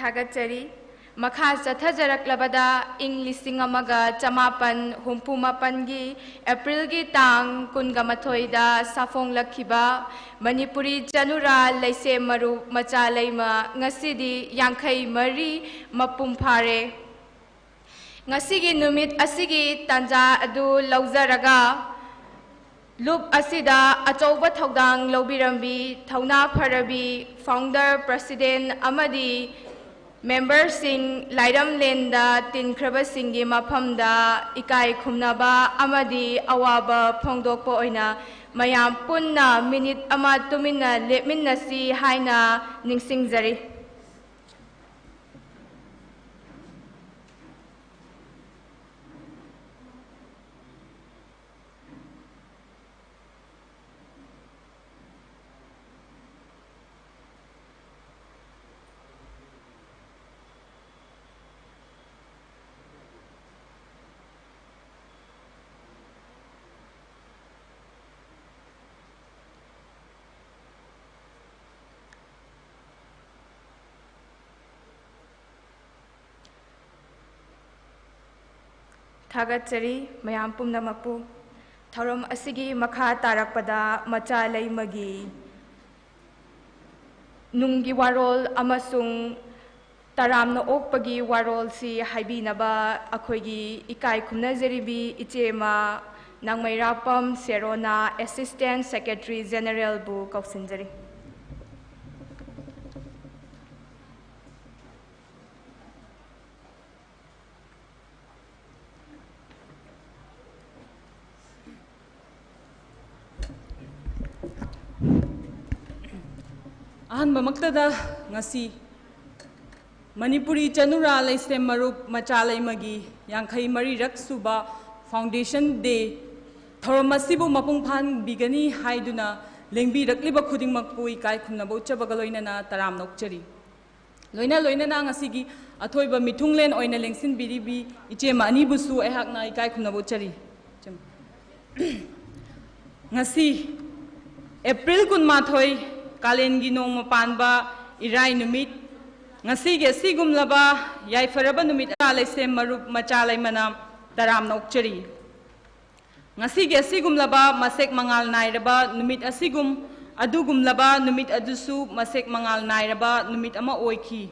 Thagachari, Macha Chathajarak ing lising amaga chamapan humpumapangi April gi tang kungamathoida safong lakhiba Manipuri Chanura Leishem Marup Macha Leima ngasidi Yankai Mari Mapumphare ngasigi numit asigi tanja adu lauzaraga Loop asida achauba thaudang lobirambi thauna pharabi founder president amadi member sing lairam lenda tinkraba singi maphamda ikai khumnaba amadi awaba phongdokpa oina mayam punna minute ama tumina lepminnasi haina ningsingjari Thagachari mayam pumnamapu Tharam asigi makha tarakpada Macha Leimagi Nungi warol amasung taramna okpagi warol si haibinaba akhoigi ikai khumnajaribi ichema nangmairapam serona assistant secretary general bu kausinjari Ahanba maktada ngasi Manipuri Chanura Leishem Marup Macha Leimagi Yankai Mari Raksuba Foundation Day Thoramasibu Mapungpan Bigani Haiduna Lengbi Rakliba Kuding Makpui Kai Kunabocha Bagaloina Taram Nokchari Loina Loina Ngasigi Atoiba Mitunglen Oina Lengsin Biribi Ichema Anibusu Ehakna Kai Kunabochari Ngasi April Kun Mathoi Kalengi nong mapanba irai numit ngasige sigum laba yai faraba numit Leishem Marup Macha Leima taram nokchari ngasige sigum laba masek mangal nairaba numit asigum adugum laba numit adusu masek mangal nairaba numit ama oiki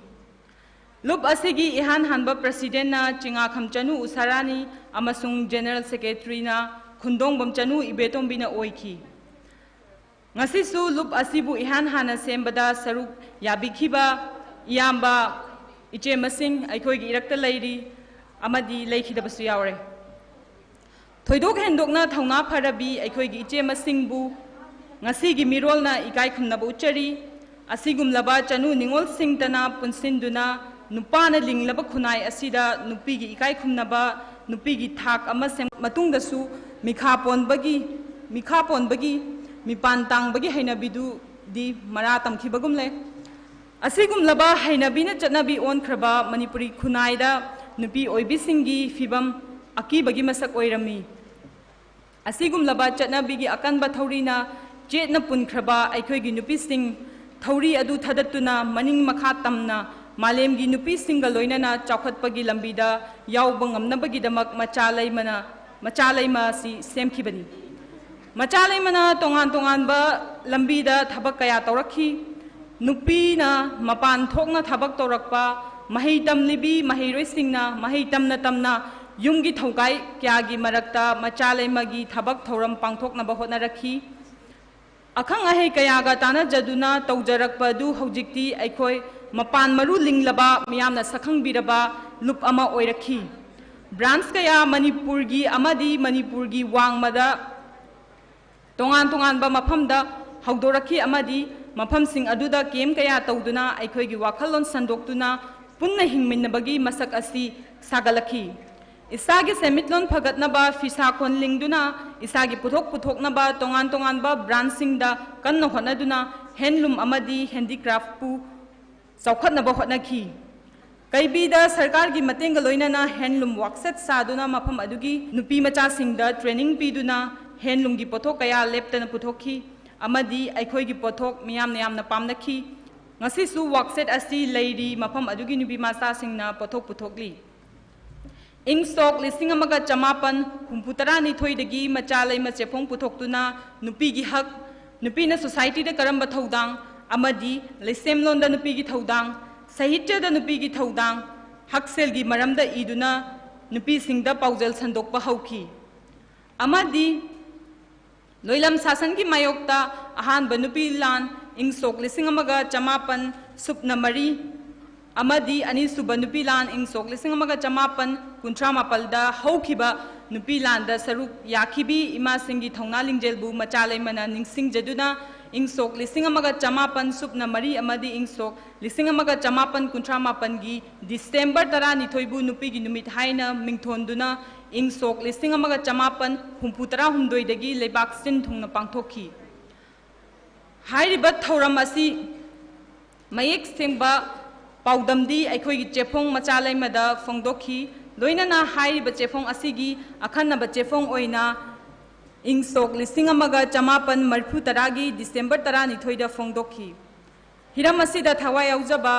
lup asigi ihan hanba president na chinga khamchanu usarani amasung general secretary na khundong bamchanu ibetong bina oiki Ngasisu lup asibu ihan hana sembada saruk yabikhiba iyamba iche masing aikhoigi irakta leiri amadi leikhidabasu yaure thoidok hendokna thauna pharabi aikhoigi iche masingbu ngasigi mirolna ikai khumnaba uchari asigum laba chanu ningol singtana punsinduna nupana linglaba khunai asida nupigi ikai khumnaba nupigi thak ama sem matungdasu mikha ponbagi Mipan tang bagi hainabidu di maratam khibagumle asigum laba hainabina chatnabi on khraba Manipuri khunaida nupi oibisingi fibam aki bagi masak oirami asigum laba chatnabi gi akanba thaurina chetna pun khraba aikhoigi nupi sing thauri adu thadatuna maning makha tamna malemgi nupi singa loinana chawkhatpagi lambida yawba ngamnabagi damak Macha Leima si semkhibani Macha Leima tongan ba lambida thabak kaya taurakhi nupi na mapan thokna thabak taurakpa mahitam libi mahiroi singna mahitam na tamna yumgi thaukai kyagi marakta Macha Leima gi thabak thoram pangthokna ba hotnarakhi akhang ahe kaya ga tana jaduna taujarakpa du hojikti aikhoi mapan maru linglaba miyamna sakhang biraba lup ama oirakhi branch kaya Manipurgi amadi Manipurgi wangmada Tongan ba maphamda haudorakhi amadi maphamsing aduda kem kaya tawduna aikhoigi wakhalon sandoktuna punna hingminnabagi masak asi sagalakhi isagi semitlon phagatnaba fisa khon lingduna isagi puthoknaba tongan ba branching da kanna honaduna handloom amadi handicraft pu saukhatnaba hotnakhi kaibida sarkar gi matenga loinana handloom workshop saduna mafam adugi nupi macha singda training piduna handloom gi pothok kaya leptana puthokhi amadi aikhoi gi pothok miyam na pamnakhi ngasisu workset asi leiri mafam adugi nupi masa singna pothok puthokli ing sok lising amaga chamapan humputara ni thoi dagi macha leima chefong puthokuna nupi gi hak nupi na society da karamba thodang amadi lesem londa nupi gi thodang sahitya da nupi gi thodang haksel gi maramda iduna nupi singda paujal sandokpa hauki amadi loilam sasan gi mayokta ahan banupi lan ing sok lising amaga chamapan supna mari amadi ani suba nupi lan ing sok lising amaga chamapan kuntra mapalda haukiba nupi lan da saruk yakibi ima singi thongna lingjel bu macha leimana ningsing jaduna ing sok lising amaga chamapan supna mari amadi ing sok lising amaga chamapan kuntra mapan gi December tara ni thoibu nupi gi numit haina mingthonduna ing sok lising amaga chamapan humputara humdoi dagi lebak sin thungna pangthokhi hairiba thoram asi mayek sengba paudamdi aikhoigi chefong macha leimada phongdokhi loinana hairiba chefong asigi akhanna chefong oina ing sok lising amaga chamapan marfu taragi December tara ni thoida phongdokhi hiram asida thawai aujaba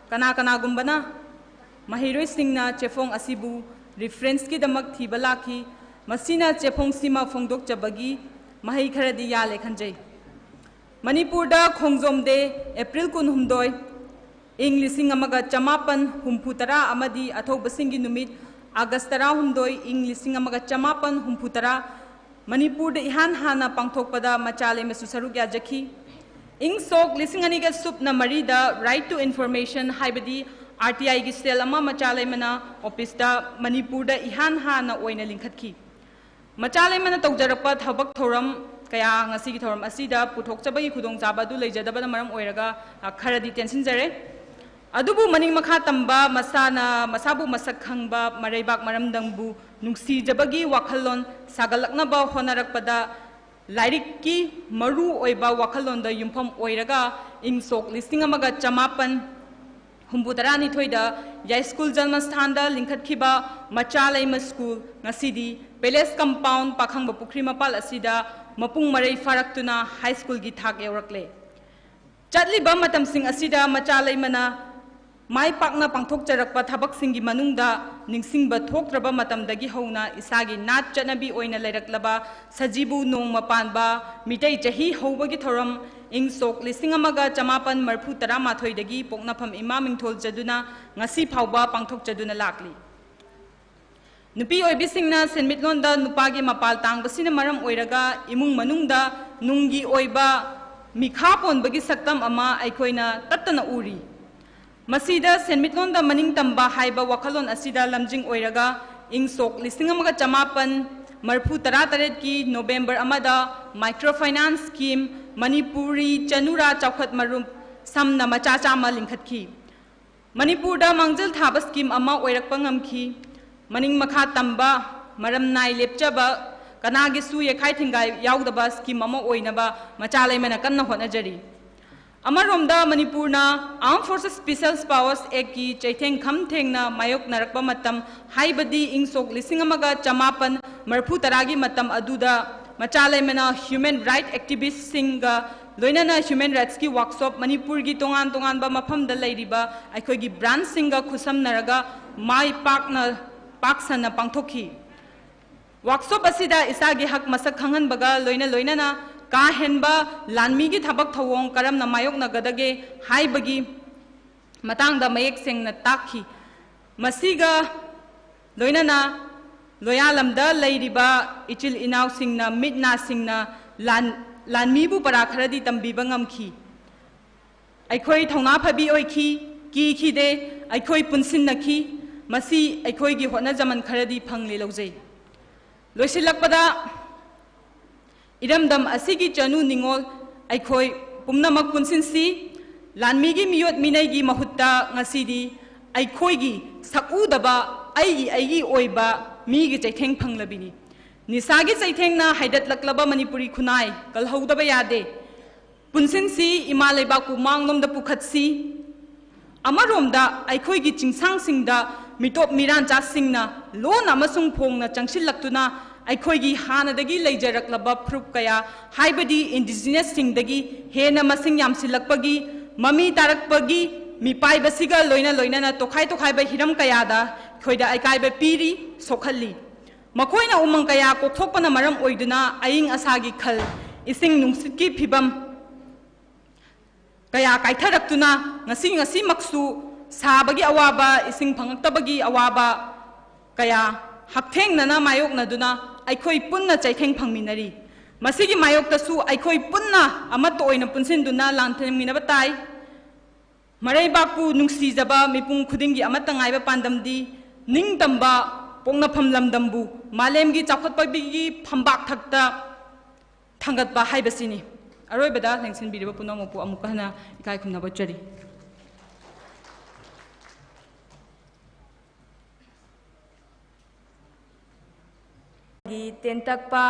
kana kana gumbana mahiroi singna chefong asibu reference ki damak thibalaki masina chefong sima phongdok chabagi mahai kharadi ya lekhanjai Manipur da khongjom de April kun humdoi ing lising amaga chamapan humputara amadi athobasingi numit August tara humdoi ing lising amaga chamapan humputara Manipur da ihan hana pangthokpada macha leima susaruk ya jakhi ing sok lising aniga supna mari da right to information haibadi RTI gi sel ama macha leimana office da Manipur da ihan hana oina lingkhatkhi macha leimana tawjarapa thabak thoram kaya ngasi gi thoram asida puthok chabai khudong chaba du leijadaba maram oiraga kharadi tension jare adubu maning makha tamba masana masabu masak khangba maraibak maramdangbu nungsi jabagi wakhalon sagalakna ba honarakpada lairik ki maru oiba wakhalon da yumpham oiraga ing sok listing amaga chamapan humbutarani thoida ya school janmasthan da lingkhat khiba macha leima school ngasidi palace compound pakhangba pukri mapal asida mapung marai faraktuna high school gi thak eurakle chatli ba matam sing asida macha leimana mai pakna pangthok charakpa thabak singi manungda ningsingba thokraba matam dagi hauna isagi nat chanabi oina leiraklaba sajibu nong mapanba mitai chahi hobagi thoram ing sok lising amaga chamapan marfu tara mathoi dagi poknafam imaming thol jaduna ngasi phawba pangthok jaduna lakli nupi oibisingna senmitlonda nupagi mapal tangbasina maram oiraga imung manungda nungi oiba mikha ponbagi saktam ama aikoina tattana uri masida senmitlonda maning tamba haiba wakhalon asida lamjing oiraga ing sok lising amaga chamapan marfu tara taret ki November amada microfinance scheme Manipuri Chanura Leishem Marup samna macha chama lingkhatkhi Manipur da mangjal thaba scheme ama oirakpa ngamkhi maning makha tamba maram nai lepchaba kanagi su yekhai thingai yaudaba scheme ama oinaba macha leimana kanna honajari amaromda Manipurna Armed Forces Special Powers Act ki chaitheng kham thengna mayok narakpa matam haibadi ingsok lising amaga chamapan marfu taragi matam aduda macha leimana human right activist singa loinana human rights ki workshop Manipur gi tongan tongan ba mafam da leiriba aikhoi gi branch singa khusam naraga mai paksana pangthokhi workshop asida isagi hak masak khangan baga loinana ka henba lanmi gi thabak thawong karam na mayok na gadage haibagi matang da mayek sengna takhi masiga loinana loyalamda leiriba ichil inaw singna mitna singna lanmi bu para kharadi tambiba ngamkhi aikhoi thongna phabi oikhi ki de aikhoi punsin nakhi masi aikhoi gi hona jaman kharadi phangli lojai loisilakpada iramdam asigi chanu ningol aikhoi pumnamak punsinsi lanmi gi miyot minai gi mahutta ngasidi aikhoi gi sakudaba aigi oiba mi gi chaitheng phanglabini nisagi chaitheng na haidat laklaba Manipuri khunai kalhaudaba yade punsinsi imalaiba ku mangnom da pukhatsi amaromda aikhoi gi chingsang singda mitop miran cha singna lon amasung phongna changsillaktuna aikhoi gi hanadagi leijaraklaba proof kaya haibadi indigenous singdagi hena masing yamsilakpagi mami tarakpagi mipai basiga loina loina na tokhai ba hiram kayada khoida aikai ba piri sokhalli makoina umang kaya kokthokpana maram oiduna aing asagi khal ising nungsitki phibam kaya kaitharaktuna ngasi maksu sabagi awaba ising phangaktabagi awaba kaya haktheng nana mayok na duna aikhoi punna chaitheng phangminari masigi mayok tasu aikhoi punna amato oina punsin duna lantheng minaba tai marai baku nungsi jaba mipung khudingi amata ngaiba pandamdi ningtamba pongna phamlamdambu malemgi chakhotpagi phambak thakta thangatba haibasini aroibada lengsin biriba punamopu amukana ikai khumnaba chari tentakpa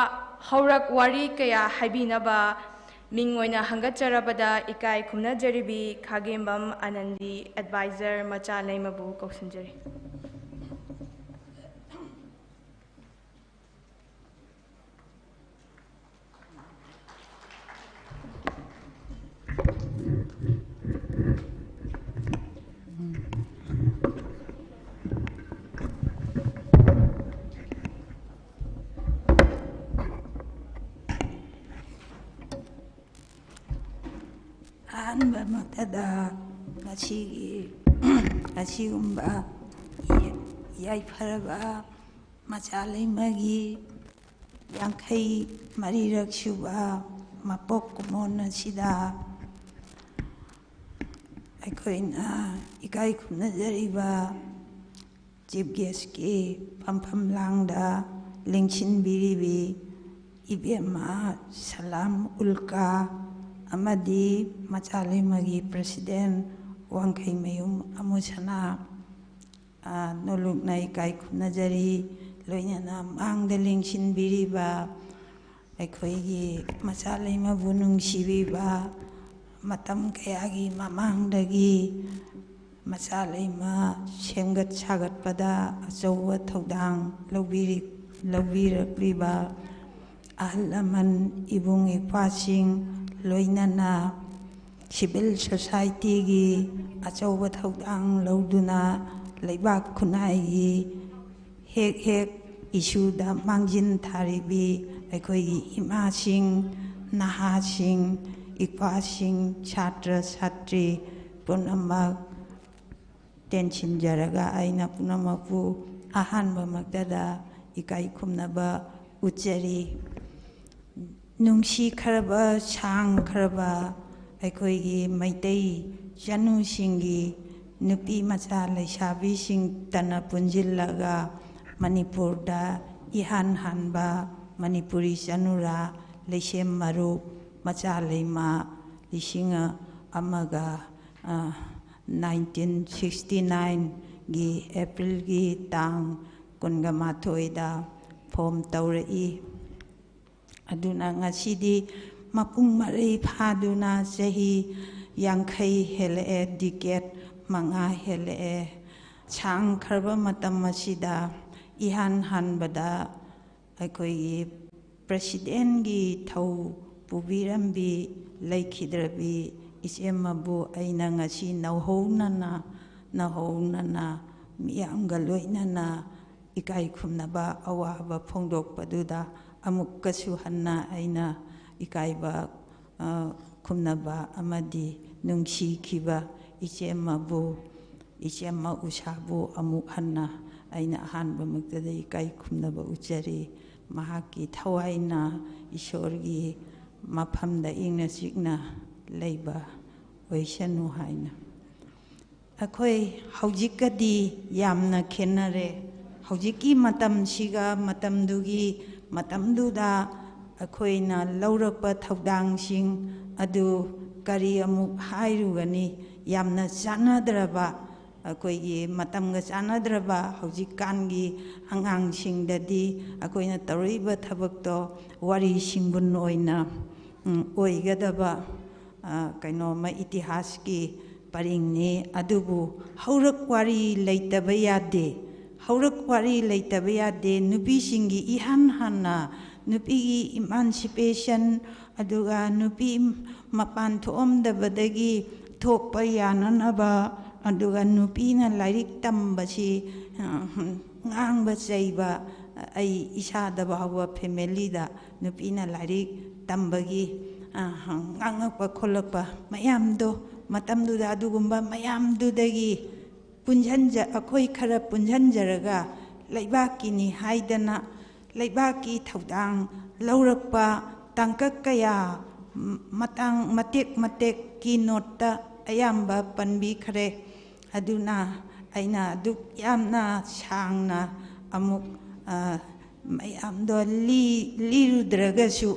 haurak wari kaya haibinaba mingoina hangatjarabada ikai khumnajaribi khagembam anandi advisor Macha Leima bu kausinjari Tada Achigumba Yaiparaba Macha Leimagi Yankai Mariraksuba Mapok Mona Sida Aikoina Ikai Kumnajariba Jibgeski Pampam Langda Lingchin Biribi Ibema Salam Ulka Amadi Macha Leimagi President Wangkai Mayum Amusana Noluk Naikai Kunajari Loinana Mang the Lingshin Biriba Aikoigi Macha Leima Bunung Shibiba Matam Kayagi Mamang Dagi Macha Leima Shemgat Chagat Pada Azawa Todang Lobirak Riba Alaman Ibung Ipasing Loinana civil society gi achawa thodang lauduna leibak khunai gi hek issue da mangjin tharibi aikoi gi ima sing naha sing ikpa sing chhatra chhatri punamak tension jaraga aina punamapu ahanba magdada ikai khumnaba uchari Nungshi Karaba, Chang Karaba, Aikoigi, Maitei, Janu Singi, Nupi Macha Leishabi Sing Tana Punjilaga, Manipur da, Ihan Hanba, Manipuri Chanura Leishem Marup, Macha Leima, Lishinga Amaga, 1969 gi April gi Tang, Kungamatoida, Pom Taurei. Aduna ngasidi mapung mari phaduna sehi yangkai hele diket manga hele chang kharba matam masida ihan hanbada aikoi president gi thau pubirambi laikhidrabi isemabu aina ngasi nauhonana miyamga loinana ikai khumnaba awaba phongdok paduda amuk kasu hanna aina ikaiba khumnaba amadi nungsi khiba ichema usabu amuk hanna aina hanba muktada ikai khumnaba uchari mahaki thawaina ishorgi maphamda ingna sikna leiba oisanu haina akhoi haujikadi yamna khenare haujiki matam siga matamdugi Matamduda Akoina Laurapa Todang Sing Adu Kari Amuk Hairugani Yamna Sanadraba Akoigi Matamga Sanadraba Haujikangi Angang Sing Dadi Akoina Tariba Tabakto Wari Singbun Oina Oigadaba Kainoma Itihaski Paringni Adubu Haurak Wari Laitabayade Haurak wari leitabaya de nupi singi ihan hana nupi emancipation aduga nupi mapan thom da badagi ꯄꯨꯊꯣꯛꯄ ꯌꯥꯅꯅꯕ ꯑꯗꯨꯒ ꯅꯨꯄꯤꯅ ꯂꯥꯏꯔꯤꯛ ꯇꯝꯕꯁꯤ ꯉꯥꯡꯕ ꯆꯩꯕ ꯑꯩ ꯏꯁꯥꯗ ꯐꯥꯎꯕ ꯐꯦꯃꯤꯂꯤꯗ ꯅꯨꯄꯤꯅ ꯂꯥꯏꯔꯤꯛ ꯇꯝꯕꯒꯤ ꯉꯥꯡꯉꯛꯄ ꯈꯣꯠꯂꯛꯄ ꯃꯌꯥꯝꯗꯣ ꯃꯇꯝꯗꯨꯗ ꯑꯗꯨꯒꯨꯝꯕ ꯃꯌꯥꯝꯗꯨꯗꯒꯤ ꯑꯩꯈꯣꯏ ꯈꯔ ꯄꯨꯟꯁꯤꯟꯖꯔꯒ ꯂꯩꯕꯥꯛꯀꯤꯅꯤ ꯍꯥꯏꯗꯅ ꯂꯩꯕꯥꯛꯀꯤ ꯊꯧꯗꯥꯡ ꯂꯧꯔꯛꯄ ꯇꯥꯡꯀꯛ ꯀꯌꯥ ꯃꯇꯦꯛꯀꯤ ꯅꯣꯠꯇ ꯑꯌꯥꯝꯕ ꯄꯟꯕꯤꯈ꯭ꯔꯦ ꯑꯗꯨꯅ ꯑꯩꯅ ꯑꯗꯨꯛ ꯌꯥꯝꯅ ꯁꯥꯡꯅ ꯑꯃꯨꯛ ꯃꯌꯥꯝꯗꯣ ꯂꯤꯔꯨꯗ꯭ꯔꯒꯁꯨ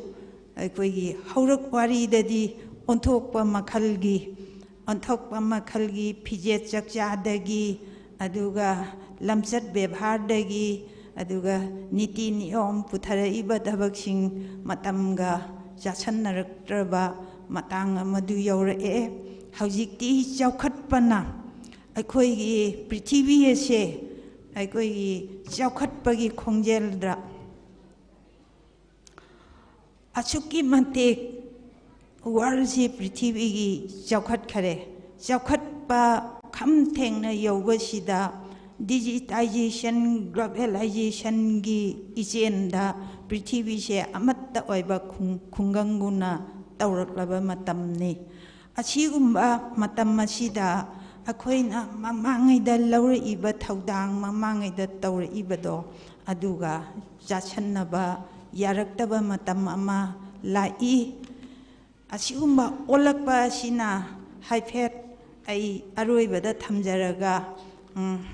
ꯑꯩꯈꯣꯏꯒꯤ ꯍꯧꯔꯛ ꯋꯥꯔꯤꯗꯗꯤ ꯑꯣꯟꯊꯣꯛꯄ ꯃꯈꯜꯒꯤ ꯐꯤꯖꯦꯠ ꯆꯥꯛꯆꯥꯗꯒꯤ ꯑꯗꯨꯒ ꯂꯝꯆꯠ ꯕꯦꯚꯥꯔꯗꯒꯤ ꯑꯗꯨꯒ ꯅꯤꯇꯤ ꯅꯤꯌꯣꯝ ꯄꯨꯊꯔꯛꯏꯕ ꯊꯕꯛꯁꯤꯡ ꯃꯇꯝꯒ ꯆꯥꯁꯟꯅꯔꯛꯇ꯭ꯔꯕ ꯃꯇꯥꯡ ꯑꯃꯗꯨ ꯌꯧꯔꯛꯑꯦ ꯍꯧꯖꯤꯛꯇꯤ ꯆꯥꯎꯈꯠꯄꯅ ꯑꯩꯈꯣꯏꯒꯤ ꯄ꯭ꯔꯤꯊꯤꯕꯤ ꯑꯁꯦ ꯑꯩꯈꯣꯏꯒꯤ ꯆꯥꯎꯈꯠꯄꯒꯤ ꯈꯣꯡꯖꯦꯜꯗ ꯑꯁꯨꯛꯀꯤ ꯃꯇꯤꯛ ꯋꯥꯔꯜꯁꯤ ꯄ꯭ꯔꯤꯊꯤꯕꯤꯒꯤ ꯆꯥꯎꯈꯠꯈꯔꯦ ꯆꯥꯎꯈꯠꯄ ꯈꯝ ꯊꯦꯡꯅ ꯌꯧꯕꯁꯤꯗ ꯗꯤꯖꯤꯇꯥꯏꯖꯦꯁꯟ ꯒ꯭ꯂꯣꯕꯦꯂꯥꯏꯖꯦꯁꯟꯒꯤ ꯏꯆꯦꯟꯗ ꯄ꯭ꯔꯤꯊꯤꯕꯤꯁꯦ ꯑꯃꯠꯇ ꯑꯣꯏꯕ ꯈꯨꯡꯒꯪꯒꯨꯝꯅ ꯇꯧꯔꯛꯂꯕ ꯃꯇꯝꯅꯤ ꯑꯁꯤꯒꯨꯝꯕ ꯃꯇꯝ ꯑꯁꯤꯗ ꯑꯩꯈꯣꯏꯅ ꯃꯃꯥꯡꯉꯩꯗ ꯂꯧꯔꯛꯏꯕ ꯊꯧꯗꯥꯡ ꯃꯃꯥꯡꯉꯩꯗ ꯇꯧꯔꯛꯏꯕꯗꯣ ꯑꯗꯨꯒ ꯆꯥꯁꯟꯅꯕ ꯌꯥꯔꯛꯇꯕ ꯃꯇꯝ ꯑꯃ ꯂꯥꯛꯏ ꯑꯁꯤꯒꯨꯝꯕ ꯑꯣꯜꯂꯛꯄ ꯑꯁꯤꯅ ꯍꯥꯏꯐꯦꯠ ꯑꯩ ꯑꯔꯣꯏꯕꯗ ꯊꯝꯖꯔꯒ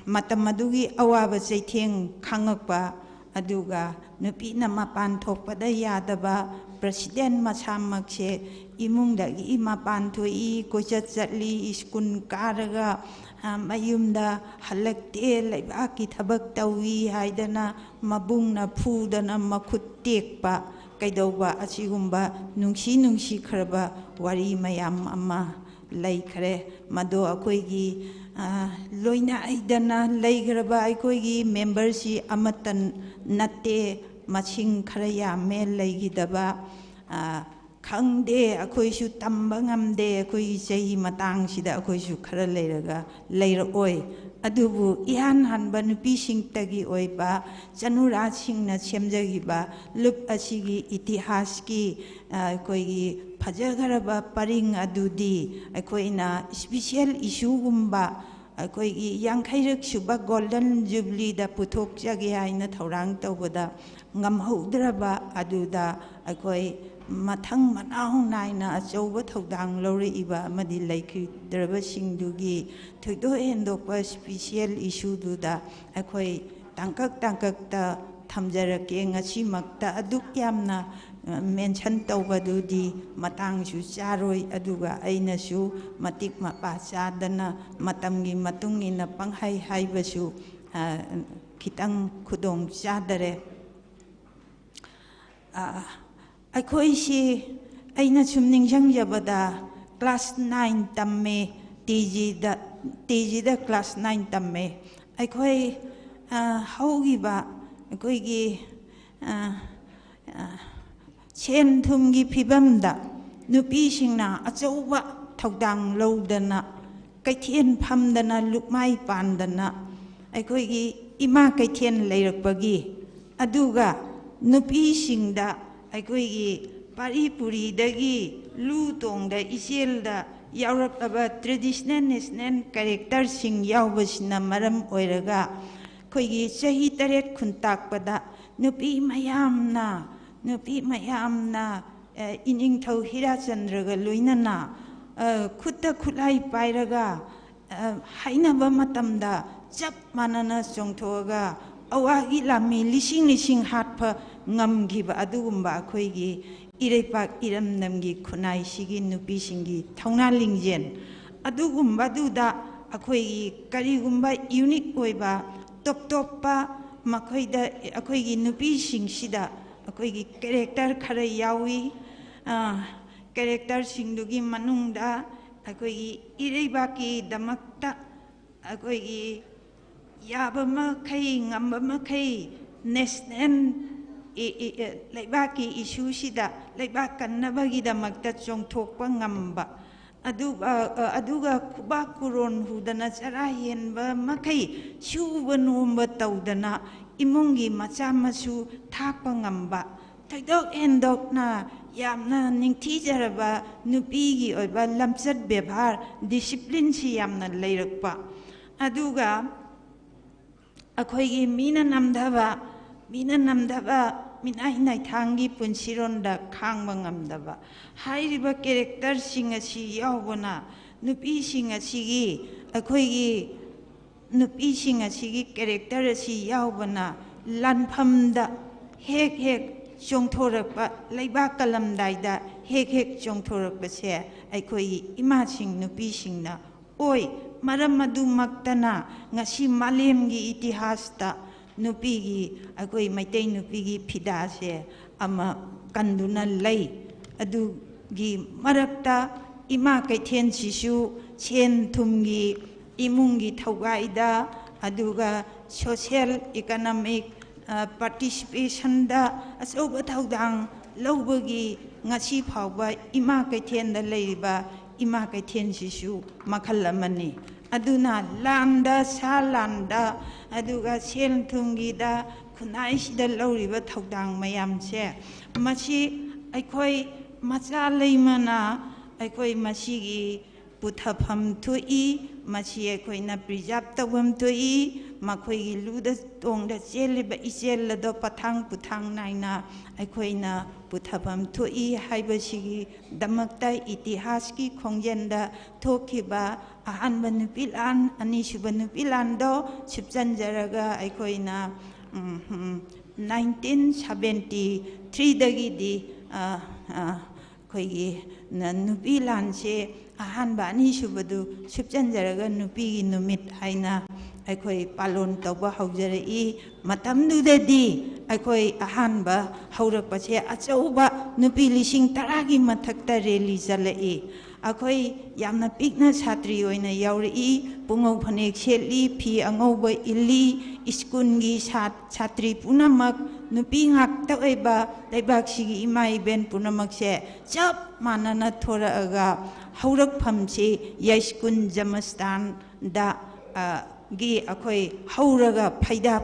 ꯃꯇꯝ ꯑꯗꯨꯒꯤ ꯑꯋꯥꯕ ꯆꯩꯊꯦꯡ ꯈꯪꯉꯛꯄ ꯑꯗꯨꯒ ꯅꯨꯄꯤꯅ ꯃꯄꯥꯟ ꯊꯣꯛꯄꯗ ꯌꯥꯗꯕ ꯄ꯭ꯔꯁꯤꯗꯦꯟ ꯃꯁꯥꯃꯛꯁꯦ ꯏꯃꯨꯡꯗꯒꯤ ꯃꯄꯥꯟ ꯊꯣꯛꯏ ꯀꯣꯏꯆꯠ ꯆꯠꯂꯤ ꯁ꯭ꯀꯨꯜ ꯀꯥꯔꯒ ꯃꯌꯨꯝꯗ ꯍꯜꯂꯛꯇꯦ ꯂꯩꯕꯥꯛꯀꯤ ꯊꯕꯛ ꯇꯧꯏ ꯍꯥꯏꯗꯅ ꯃꯕꯨꯡꯅ ꯐꯨꯗꯅ ꯃꯈꯨꯠ ꯇꯦꯛꯄ ꯀꯩꯗꯧꯕ ꯑꯁꯤꯒꯨꯝꯕ ꯅꯨꯡꯁꯤꯈ꯭ꯔꯕ ꯋꯥꯔꯤ ꯃꯌꯥꯝ ꯑꯃ ꯂꯩꯈ꯭ꯔꯦ ꯃꯗꯣ ꯑꯩꯈꯣꯏꯒꯤ ꯂꯣꯏꯅꯥꯏꯗꯅ ꯂꯩꯈ꯭ꯔꯕ ꯑꯩꯈꯣꯏꯒꯤ ꯃꯦꯝꯕꯔꯁꯤ ꯑꯃꯠꯇ ꯅꯠꯇꯦ ꯃꯁꯤꯡ ꯈꯔ ꯌꯥꯝꯃꯦ ꯂꯩꯈꯤꯗꯕ ꯈꯪꯗꯦ ꯑꯩꯈꯣꯏꯁꯨ ꯇꯝꯕ ꯉꯝꯗꯦ ꯑꯩꯈꯣꯏꯒꯤ ꯆꯍꯤ ꯃꯇꯥꯡꯁꯤꯗ ꯑꯩꯈꯣꯏꯁꯨ ꯈꯔ ꯂꯩꯔꯒ ꯂꯩꯔꯛꯑꯣꯏ ꯑꯗꯨꯕꯨ ꯏꯍꯥꯟ ꯍꯥꯟꯕ ꯅꯨꯄꯤꯁꯤꯡꯇꯒꯤ ꯑꯣꯏꯕ ꯆꯅꯨꯔꯥꯁꯤꯡꯅ ꯁꯦꯝꯖꯈꯤꯕ ꯂꯨꯞ ꯑꯁꯤꯒꯤ ꯏꯇꯤꯍꯥꯁꯀꯤ ꯑꯩꯈꯣꯏꯒꯤ ꯐꯖꯈ꯭ꯔꯕ ꯄꯔꯤꯡ ꯑꯗꯨꯗꯤ ꯑꯩꯈꯣꯏꯅ ꯏꯁꯄꯤꯁꯦꯜ ꯏꯁꯨꯒꯨꯝꯕ ꯑꯩꯈꯣꯏꯒꯤ 50ꯔꯛ ꯁꯨꯕ ꯒꯣꯜꯗꯟ ꯖꯨꯕ꯭ꯂꯤꯗ ꯄꯨꯊꯣꯛꯆꯒꯦ ꯍꯥꯏꯅ ꯊꯧꯔꯥꯡ ꯇꯧꯕꯗ ꯉꯝꯍꯧꯗ꯭ꯔꯕ ꯑꯗꯨꯗ ꯑꯩꯈꯣꯏ ꯃꯊꯪ ꯃꯅꯥꯎ ꯅꯥꯏꯅ ꯑꯆꯧꯕ ꯊꯧꯗꯥꯡ ꯂꯧꯔꯛꯏꯕ ꯑꯃꯗꯤ ꯂꯩꯈꯤꯗ꯭ꯔꯕꯁꯤꯡꯗꯨꯒꯤ ꯊꯣꯏꯗꯣꯛ ꯍꯦꯟꯗꯣꯛꯄ ꯏꯁꯄꯤꯁꯦꯜ ꯏꯁꯨꯗꯨꯗ ꯑꯩꯈꯣꯏ ꯇꯥꯡꯀꯛꯇ ꯊꯝꯖꯔꯛꯀꯦ ꯉꯁꯤꯃꯛꯇ ꯑꯗꯨꯛ ꯌꯥꯝꯅ ꯃꯦꯟꯁꯟ ꯇꯧꯕꯗꯨꯗꯤ ꯃꯇꯥꯡꯁꯨ ꯆꯥꯔꯣꯏ ꯑꯗꯨꯒ ꯑꯩꯅꯁꯨ ꯃꯇꯤꯛ ꯃꯄꯥ ꯆꯥꯗꯅ ꯃꯇꯝꯒꯤ ꯃꯇꯨꯡ ꯏꯟꯅ ꯄꯪꯍꯥꯏ ꯍꯥꯏꯕꯁꯨ ꯈꯤꯇꯪ ꯈꯨꯗꯣꯡ ꯆꯥꯗꯔꯦ ꯑꯩꯈꯣꯏꯁꯤ ꯑꯩꯅ ꯁꯨꯝ ꯅꯤꯡꯁꯤꯡꯖꯕꯗ ꯀ꯭ꯂꯥꯁ 9 ꯇꯝꯃꯦ ꯇꯤꯖꯤꯗ ꯀ꯭ꯂꯥꯁ 9 ꯇꯝꯃꯦ ꯑꯩꯈꯣꯏ ꯍꯧꯈꯤꯕ ꯑꯩꯈꯣꯏꯒꯤ ꯁꯦꯟ ꯊꯨꯝꯒꯤ ꯐꯤꯕꯝꯗ ꯅꯨꯄꯤꯁꯤꯡꯅ ꯑꯆꯧꯕ ꯊꯧꯗꯥꯡ ꯂꯧꯗꯅ ꯀꯩꯊꯦꯜ ꯐꯝꯗꯅ ꯂꯨꯛꯃꯥꯏ ꯄꯥꯟꯗꯅ ꯑꯩꯈꯣꯏꯒꯤ ꯏꯃꯥ ꯀꯩꯊꯦꯜ ꯂꯩꯔꯛꯄꯒꯤ ꯑꯗꯨꯒ ꯅꯨꯄꯤꯁꯤꯡꯗ ꯑꯩꯈꯣꯏꯒꯤ ꯄꯥꯔꯤ ꯄꯨꯔꯤꯗꯒꯤ ꯂꯨ ꯇꯣꯡꯗ ꯏꯆꯦꯜꯗ ꯌꯥꯎꯔꯛꯂꯕ ꯇ꯭ꯔꯦꯗꯤꯁꯅꯦꯜ ꯅꯦꯁꯅꯦꯜ ꯀꯦꯔꯦꯛꯇꯔꯁꯤꯡ ꯌꯥꯎꯕꯁꯤꯅ ꯃꯔꯝ ꯑꯣꯏꯔꯒ ꯑꯩꯈꯣꯏꯒꯤ ꯆꯍꯤ 9 ꯈꯨꯟꯇꯥꯛꯄꯗ ꯅꯨꯄꯤ ꯃꯌꯥꯝꯅ ꯏꯅꯤꯡꯊꯧ ꯍꯤꯔꯥꯆꯟꯗ꯭ꯔꯒ ꯂꯣꯏꯅꯅ ꯈꯨꯠꯇ ꯈꯨꯠꯂꯥꯏ ꯄꯥꯏꯔꯒ ꯍꯥꯏꯅꯕ ꯃꯇꯝꯗ ꯆꯞ ꯃꯥꯟꯅꯅ ꯆꯣꯡꯊꯣꯛꯑꯒ ꯑꯋꯥꯒꯤ ꯂꯥꯟꯃꯤ ꯂꯤꯁꯤꯡ ꯍꯥꯠꯄ ꯉꯝꯈꯤꯕ ꯑꯗꯨꯒꯨꯝꯕ ꯑꯩꯈꯣꯏꯒꯤ ꯏꯔꯩꯄꯥꯛ ꯏꯔꯝꯗꯝꯒꯤ ꯈꯨꯟꯅꯥꯏꯁꯤꯒꯤ ꯅꯨꯄꯤꯁꯤꯡꯒꯤ ꯊꯧꯅꯥ ꯂꯤꯡꯖꯦꯜ ꯑꯗꯨꯒꯨꯝꯕꯗꯨꯗ ꯑꯩꯈꯣꯏꯒꯤ ꯀꯔꯤꯒꯨꯝꯕ ꯌꯨꯅꯤꯛ ꯑꯣꯏꯕ ꯇꯣꯞ ꯇꯣꯞꯄ ꯃꯈꯣꯏꯗ ꯑꯩꯈꯣꯏꯒꯤ ꯅꯨꯄꯤꯁꯤꯡꯁꯤꯗ ꯑꯩꯈꯣꯏꯒꯤ ꯀꯦꯔꯦꯛꯇꯔ ꯈꯔ ꯌꯥꯎꯏ ꯀꯦꯔꯦꯛꯇꯔꯁꯤꯡꯗꯨꯒꯤ ꯃꯅꯨꯡꯗ ꯑꯩꯈꯣꯏꯒꯤ ꯏꯔꯩꯕꯥꯛꯀꯤꯗꯃꯛꯇ ꯑꯩꯈꯣꯏꯒꯤ ꯌꯥꯕ ꯃꯈꯩ ꯉꯝꯕ ꯃꯈꯩ ꯅꯦꯁꯅꯦꯜ ꯂꯩꯕꯥꯛꯀꯤ ꯏꯁꯨꯁꯤꯗ ꯂꯩꯕꯥꯛ ꯀꯟꯅꯕꯒꯤꯗꯃꯛꯇ ꯆꯣꯡꯊꯣꯛꯄ ꯉꯝꯕ aduga kubak kuron hudana chara henba makai shuba nomba tawdana imungi macha masu thakpa ngamba thaidok endok na yamna ningthijaraba nupigi oiba lamchat bebhar discipline si yamna leirakpa aduga akhoigi mina namdaba minai nai thangi punsironda khangba ngamdaba hairiba character singa si yawbana nupi singa sigi akhoigi nupi singa sigi character si yawbana lanphamda hek chongthorakpa leiba kalamdaida hek chongthorakpa se akhoigi ima sing nupi singna oi maram madu maktana ngasi malemgi itihasta nupigi akoi maitai nupigi phida se ama kanduna lei adugi marakta ima kaithen sisu chen thumgi imungi thaugaida aduga social economic participation da asoba thaudang lobagi ngasi phawba ima kaithen da leiba ima kaithen sisu makhal amani aduna landa salanda aduga sel thungi da khunai sida lauriba thaudang mayam se machi aikoi macha leimana aikoi masigi puthafam thui machi aikoi na preserve tawam thui makhoi gi luda tongda cheliba isel do pathang naina aikoi na puthafam thui haiba sigi damakta itihas ki khongjenda thokhiba ahanba nupilan anisuba nupilan do chipjanjaraga aikoina 1973 dagi di koigi nupilan se ahanba anisubadu chipjanjaraga nupigi numit haina aikoi palon tawba haujarai matamdudadi aikoi ahanba haurakpa se achauba nupi lising taragi mathakta reli jalai akoi yamna pikna satri oina yauri pungau phanek setli phi angauba illi iskungi satri punamak nupi ngakta oiba leibak sigi imai ben punamak se chap manana thora aga haurak phamse yaiskun jamastan da gi akoi hauraga phaida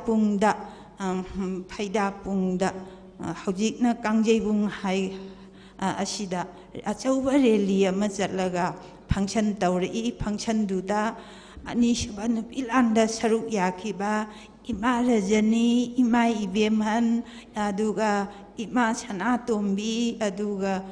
pungda hojikna kangjebung hai asida achauba rally ama chatlaga function tawri function duda anisuba nupilanda saruk yakhiba ima rajani ima ibemhan aduga ima sanatombi aduga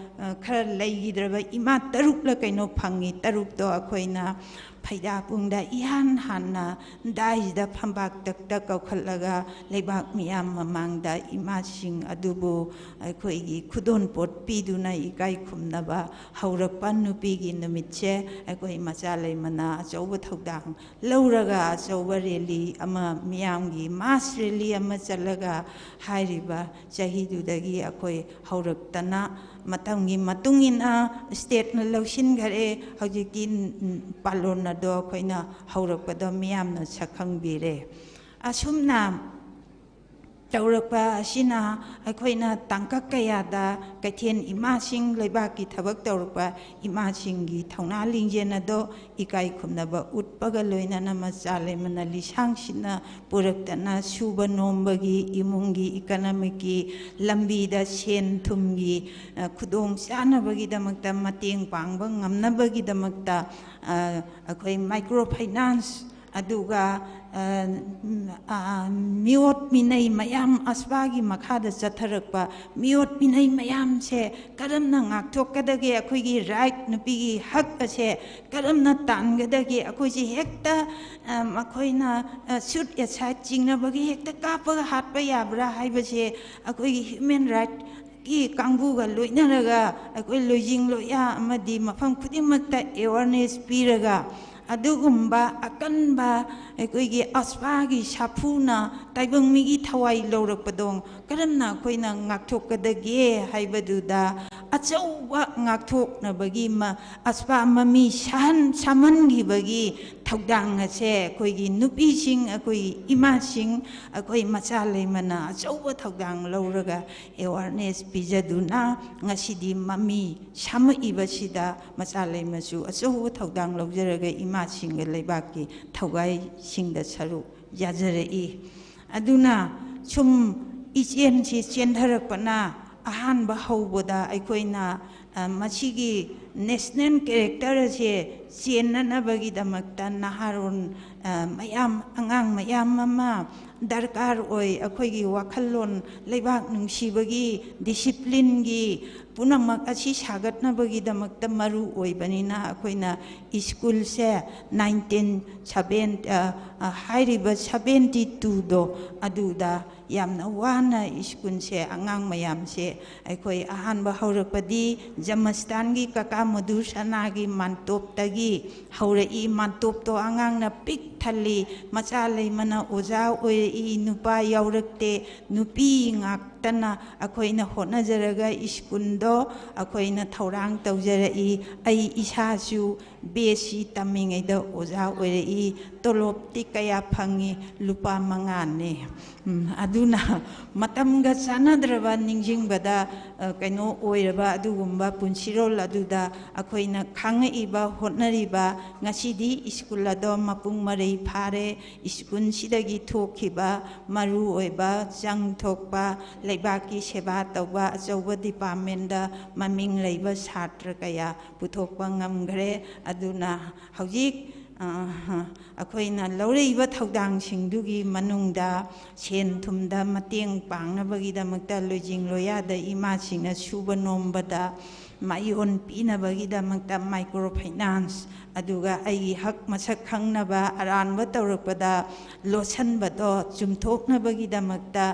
khara leigidraba ima tarukla kaino phangi taruk to akoina phaida pungda ihan hanna daisda phambak takta kaukhallaga leibak miyam mamangda ima sing adubu akoigi khudon pot piduna ikai khumnaba haurakpa nupigi numitche akoi macha leimana achauba thaudang lauraga achauba rally ama miyamgi mass rally ama chalaga hairiba chahidudagi akoi hauraktana matamgi matungina state na lausin gare hojiki palon na do koina haurakpado miyam na sakhang-bire asumna tawrakpa asina akoina tangkak kayada kaithen imasing leibaki thabak tawrakpa imasingi thauna lingjena do ikai khumnaba utpaga loinana macha leimana lisang sina puraktana suba nombagi imungi economic lambi da sen thumgi khudong chanabagi damakta mateng pangba ngamnabagi damakta akoi microfinance aduga miot minai mayam asbagi makhada chatharakpa miot minai mayam se karamna ngakthokadage akoigi right nupigi hak ase karamna tangadage akoiji hekta makoina shoot aside jingnabagi hekta kapaga hatpa yabra haibase akoigi human right ki kangbuga loinaraga akoi loijing loya amadi mafam khudimmakta awareness piraga adugumba akanba akoigi asbagi shapuna taibang migi thawai laurakpadong karamna koina ngakthokadage haibaduda achauba ngakthoknabagi ma aspa mami samangi bagi ꯊꯧꯗꯥꯡ ꯑꯁꯦ ꯑꯩꯈꯣꯏꯒꯤ ꯅꯨꯄꯤꯁꯤꯡ ꯑꯩꯈꯣꯏ ꯏꯃꯥꯁꯤꯡ ꯑꯩꯈꯣꯏ ꯃꯆꯥ ꯂꯩꯃꯅ ꯑꯆꯧꯕ ꯊꯧꯗꯥꯡ ꯂꯧꯔꯒ ꯑꯦꯋꯥꯔꯅꯦꯁ ꯄꯤꯖꯗꯨꯅ ꯉꯁꯤꯗꯤ ꯃꯃꯤ ꯁꯥꯝꯃꯛꯏꯕꯁꯤꯗ ꯃꯆꯥ ꯂꯩꯃꯁꯨ ꯑꯆꯧꯕ ꯊꯧꯗꯥꯡ ꯂꯧꯖꯔꯒ ꯏꯃꯥꯁꯤꯡꯒ ꯂꯩꯕꯥꯛꯀꯤ ꯊꯧꯒꯥꯏꯁꯤꯡꯗ ꯁꯔꯨꯛ ꯌꯥꯖꯔꯛꯏ ꯑꯗꯨꯅ ꯁꯨꯝ ꯏꯆꯦꯟꯁꯤ ꯆꯦꯟꯊꯔꯛꯄꯅ ꯑꯍꯥꯟꯕ ꯍꯧꯕꯗ ꯑꯩꯈꯣꯏꯅ ꯃꯁꯤꯒꯤ ꯅꯦꯁꯅꯦꯜ ꯀꯦꯔꯦꯛꯇꯔ ꯑꯁꯦ ꯆꯦꯟꯅꯅꯕꯒꯤꯗꯃꯛꯇ ꯅꯍꯥꯔꯣꯟ ꯃꯌꯥꯝ ꯑꯉꯥꯡ ꯃꯌꯥꯝ ꯑꯃ ꯗꯔꯀꯥꯔ ꯑꯣꯏ ꯑꯩꯈꯣꯏꯒꯤ ꯋꯥꯈꯜꯂꯣꯟ ꯂꯩꯕꯥꯛ ꯅꯨꯡꯁꯤꯕꯒꯤ ꯗꯤꯁꯤꯄ꯭ꯂꯤꯟꯒꯤ ꯄꯨꯝꯅꯃꯛ ꯑꯁꯤ ꯁꯥꯒꯠꯅꯕꯒꯤꯗꯃꯛꯇ ꯃꯔꯨ ꯑꯣꯏꯕꯅꯤꯅ ꯑꯩꯈꯣꯏꯅ ꯁ꯭ꯀꯨꯜꯁꯦ ꯍꯥꯏꯔꯤꯕ 72ꯗꯣ ꯑꯗꯨꯗ ꯌꯥꯝꯅ ꯋꯥꯅ ꯁ꯭ꯀꯨꯜꯁꯦ ꯑꯉꯥꯡ ꯃꯌꯥꯝꯁꯦ ꯑꯩꯈꯣꯏ ꯑꯍꯥꯟꯕ ꯍꯧꯔꯛꯄꯗꯤ ꯖꯃꯁꯇꯥꯟꯒꯤ ꯀꯀꯥ ꯃꯙꯨ ꯁꯅꯥꯒꯤ ꯃꯥꯟꯇꯣꯞꯇꯒꯤ ꯍꯧꯔꯛꯏ ꯃꯥꯟꯇꯣꯞꯇꯣ ꯑꯉꯥꯡꯅ ꯄꯤꯛ ꯊꯜꯂꯤ ꯃꯆꯥ ꯂꯩꯃꯅ ꯑꯣꯖꯥ ꯑꯣꯏꯔꯛꯏ ꯅꯨꯄꯥ ꯌꯥꯎꯔꯛꯇꯦ ꯅꯨꯄꯤ ꯉꯥꯛꯇꯅ ꯑꯩꯈꯣꯏꯅ ꯍꯣꯠꯅꯖꯔꯒ ꯁ꯭ꯀꯨꯜꯗꯣ ꯑꯩꯈꯣꯏꯅ ꯊꯧꯔꯥꯡ ꯇꯧꯖꯔꯛꯏ ꯑꯩ ꯏꯁꯥꯁꯨ ꯕꯦꯁꯤ ꯇꯝꯃꯤꯉꯩꯗ ꯑꯣꯖꯥ ꯑꯣꯏꯔꯛꯏ ꯇꯣꯂꯣꯞꯇꯤ ꯀꯌꯥ ꯐꯪꯉꯤ ꯂꯨꯄꯥ 5ꯅꯦ ꯑꯗꯨꯅ ꯃꯇꯝꯒ ꯆꯥꯟꯅꯗ꯭ꯔꯕ ꯅꯤꯡꯁꯤꯡꯕꯗ ꯀꯩꯅꯣ ꯑꯣꯏꯔꯕ ꯑꯗꯨꯒꯨꯝꯕ ꯄꯨꯟꯁꯤꯔꯣꯜ ꯑꯗꯨꯗ ꯑꯩꯈꯣꯏꯅ ꯈꯪꯉꯛꯏꯕ ꯍꯣꯠꯅꯔꯤꯕ ꯉꯁꯤꯗꯤ ꯁ꯭ꯀꯨꯜ ꯑꯗꯣ ꯃꯄꯨꯡ ꯃꯔꯩ ꯐꯥꯔꯦ ꯁ꯭ꯀꯨꯜꯁꯤꯗꯒꯤ ꯊꯣꯛꯈꯤꯕ ꯃꯔꯨ ꯑꯣꯏꯕ ꯆꯪ ꯊꯣꯛꯄ ꯂꯩꯕꯥꯛꯀꯤ ꯁꯦꯕꯥ ꯇꯧꯕ ꯑꯆꯧꯕ ꯗꯤꯄꯥꯔꯠꯃꯦꯟꯗ ꯃꯃꯤꯡ ꯂꯩꯕ ꯁꯥꯇ꯭ꯔ ꯀꯌꯥ ꯄꯨꯊꯣꯛꯄ ꯉꯝꯈ꯭ꯔꯦ ꯑꯗꯨꯅ ꯍꯧꯖꯤꯛ ꯑꯩꯈꯣꯏꯅ ꯂꯧꯔꯛꯏꯕ ꯊꯧꯗꯥꯡꯁꯤꯡꯗꯨꯒꯤ ꯃꯅꯨꯡꯗ ꯁꯦꯟ ꯊꯨꯝꯗ ꯃꯇꯦꯡ ꯄꯥꯡꯅꯕꯒꯤꯗꯃꯛꯇ ꯂꯣꯏꯖꯤꯡ ꯂꯣꯌꯥꯗ ꯏꯃꯥꯁꯤꯡꯅ ꯁꯨꯕ ꯅꯣꯝꯕꯗ ꯃꯌꯣꯟ ꯄꯤꯅꯕꯒꯤꯗꯃꯛꯇ ꯃꯥꯏꯀ꯭ꯔꯣ ꯐꯥꯏꯅꯥꯟꯁ ꯑꯗꯨꯒ ꯑꯩꯒꯤ ꯍꯛ ꯃꯁꯛ ꯈꯪꯅꯕ ꯑꯔꯥꯟꯕ ꯇꯧꯔꯛꯄꯗ ꯂꯣꯠꯁꯤꯟꯕꯗꯣ ꯆꯨꯝꯊꯣꯛꯅꯕꯒꯤꯗꯃꯛꯇ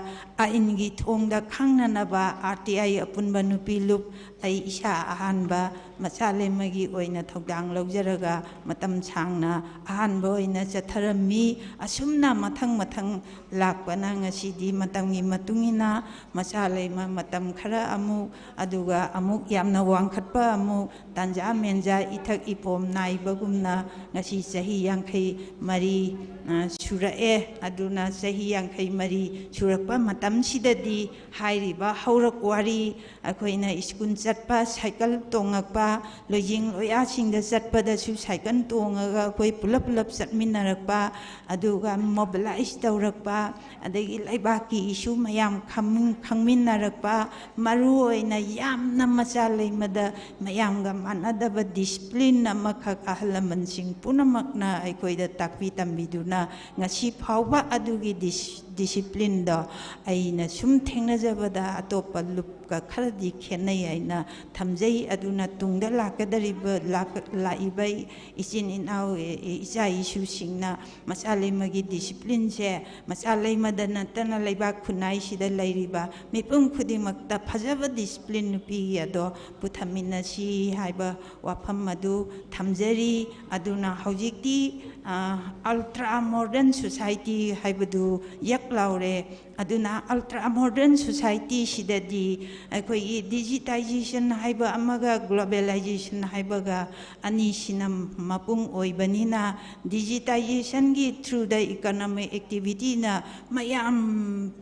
ꯑꯥꯏꯟꯒꯤ ꯊꯣꯡꯗ ꯈꯪꯅꯅꯕ RTI ꯑꯄꯨꯟꯕ ꯅꯨꯄꯤ ꯂꯨꯞ ꯑꯩ ꯏꯁꯥ ꯑꯍꯥꯟꯕ ꯃꯆꯥ ꯂꯩꯃꯒꯤ ꯑꯣꯏꯅ ꯊꯧꯗꯥꯡ ꯂꯧꯖꯔꯒ ꯃꯇꯝ ꯁꯥꯡꯅ ꯑꯍꯥꯟꯕ ꯑꯣꯏꯅ ꯆꯠꯊꯔꯝꯃꯤ ꯑꯁꯨꯝꯅ ꯃꯊꯪ ꯃꯊꯪ ꯂꯥꯛꯄꯅ ꯉꯁꯤꯗꯤ ꯃꯇꯝꯒꯤ ꯃꯇꯨꯡ ꯏꯟꯅ ꯃꯆꯥ ꯂꯩꯃ ꯃꯇꯝ ꯈꯔ ꯑꯃꯨꯛ ꯑꯗꯨꯒ ꯑꯃꯨꯛ ꯌꯥꯝꯅ ꯋꯥꯡꯈꯠꯄ ꯑꯃꯨꯛ ꯇꯥꯟꯖꯥ ꯃꯦꯟꯖꯥ ꯏꯊꯛ ꯏꯄꯣꯝ ꯅꯥꯏꯕꯒꯨꯝꯅ ꯉꯁꯤ ꯆꯍꯤ 54 ꯁꯨꯔꯛꯑꯦ ꯑꯗꯨꯅ ꯆꯍꯤ 54 ꯁꯨꯔꯛꯄ ꯃꯇꯝꯁꯤꯗꯗꯤ ꯍꯥꯏꯔꯤꯕ ꯍꯧꯔꯛ ꯋꯥꯔꯤ ꯑꯩꯈꯣꯏꯅ ꯁ꯭ꯀꯨꯜ ꯆꯠꯄ ꯁꯥꯏꯀꯜ ꯇꯣꯡꯉꯛꯄ ꯂꯣꯏꯖꯤꯡ ꯂꯣꯌꯥꯁꯤꯡꯗ ꯆꯠꯄꯗꯁꯨ ꯁꯥꯏꯀꯜ ꯇꯣꯡꯉꯒ ꯑꯩꯈꯣꯏ ꯄꯨꯂꯞ ꯄꯨꯂꯞ ꯆꯠꯃꯤꯟꯅꯔꯛꯄ ꯑꯗꯨꯒ ꯃꯣꯕꯤꯂꯥꯏꯁ ꯇꯧꯔꯛꯄ ꯑꯗꯒꯤ ꯂꯩꯕꯥꯛꯀꯤ ꯏꯁꯨ ꯃꯌꯥꯝ ꯈꯪꯃꯤꯟꯅꯔꯛꯄ ꯃꯔꯨ ꯑꯣꯏꯅ ꯌꯥꯝꯅ ꯃꯆꯥ ꯂꯩꯃꯗ ꯃꯌꯥꯝꯒ ꯃꯥꯟꯅꯗꯕ ꯗꯤꯁꯤꯄ꯭ꯂꯤꯟ ꯑꯃꯈꯛ ꯑꯍꯜ ꯂꯃꯟꯁꯤꯡ ꯄꯨꯝꯅꯃꯛꯅ ꯑꯩꯈꯣꯏꯗ ꯇꯥꯛꯄꯤ ꯇꯝꯕꯤꯗꯨꯅ ꯉꯁꯤ ꯐꯥꯎꯕ ꯑꯗꯨꯒꯤ ꯗꯤꯁꯤꯄ꯭ꯂꯤꯟꯗꯣ ꯑꯩꯅ ꯁꯨꯝ ꯊꯦꯡꯅꯖꯕꯗ ꯑꯇꯣꯞꯄ ꯂꯨꯞꯀ ꯈꯔꯗꯤ ꯈꯦꯠꯅꯩ ꯍꯥꯏꯅ ꯊꯝꯖꯩ ꯑꯗꯨꯅ ꯇꯨꯡꯗ ꯂꯥꯛꯏꯕ ꯏꯆꯤꯟ ꯏꯅꯥꯎ ꯏꯆꯥ ꯏꯁꯨꯁꯤꯡꯅ ꯃꯆꯥ ꯂꯩꯃꯒꯤ ꯗꯤꯁꯤꯄ꯭ꯂꯤꯟꯁꯦ ꯃꯆꯥ ꯂꯩꯃꯗ ꯅꯠꯇꯅ ꯂꯩꯕꯥꯛ ꯈꯨꯟꯅꯥꯏꯁꯤꯗ ꯂꯩꯔꯤꯕ ꯃꯤꯄꯨꯝ ꯈꯨꯗꯤꯡꯃꯛꯇ ꯐꯖꯕ ꯗꯤꯁꯤꯄ꯭ꯂꯤꯟ ꯅꯨꯄꯤꯒꯤ ꯑꯗꯣ ꯄꯨꯊꯃꯤꯟꯅꯁꯤ ꯍꯥꯏꯕ ꯋꯥꯐꯝ ꯑꯗꯨ ꯊꯝꯖꯔꯤ ꯑꯗꯨꯅ ꯍꯧꯖꯤꯛꯇꯤ ꯑꯜꯇ꯭ꯔꯥ ꯃꯣꯗꯔꯟ ꯁꯣꯁꯥꯏꯇꯤ ꯍꯥꯏꯕꯗꯨ ꯌꯛ ꯂꯥꯎꯔꯦ ꯑꯗꯨꯅ ꯑꯜꯇ꯭ꯔꯥ ꯃꯣꯗꯔꯟ ꯁꯣꯁꯥꯏꯇꯤꯁꯤꯗꯗꯤ ꯑꯩꯈꯣꯏꯒꯤ ꯗꯤꯖꯤꯇꯥꯏꯖꯦꯁꯟ ꯍꯥꯏꯕ ꯑꯃꯒ ꯒ꯭ꯂꯣꯕꯦꯂꯥꯏꯖꯦꯁꯟ ꯍꯥꯏꯕꯒ ꯑꯅꯤꯁꯤꯅ ꯃꯄꯨꯡ ꯑꯣꯏꯕꯅꯤꯅ ꯗꯤꯖꯤꯇꯥꯏꯖꯦꯁꯟꯒꯤ ꯊ꯭ꯔꯨꯗ ꯏꯀꯣꯅꯣꯃꯤꯛ ꯑꯦꯛꯇꯤꯚꯤꯇꯤꯅ ꯃꯌꯥꯝ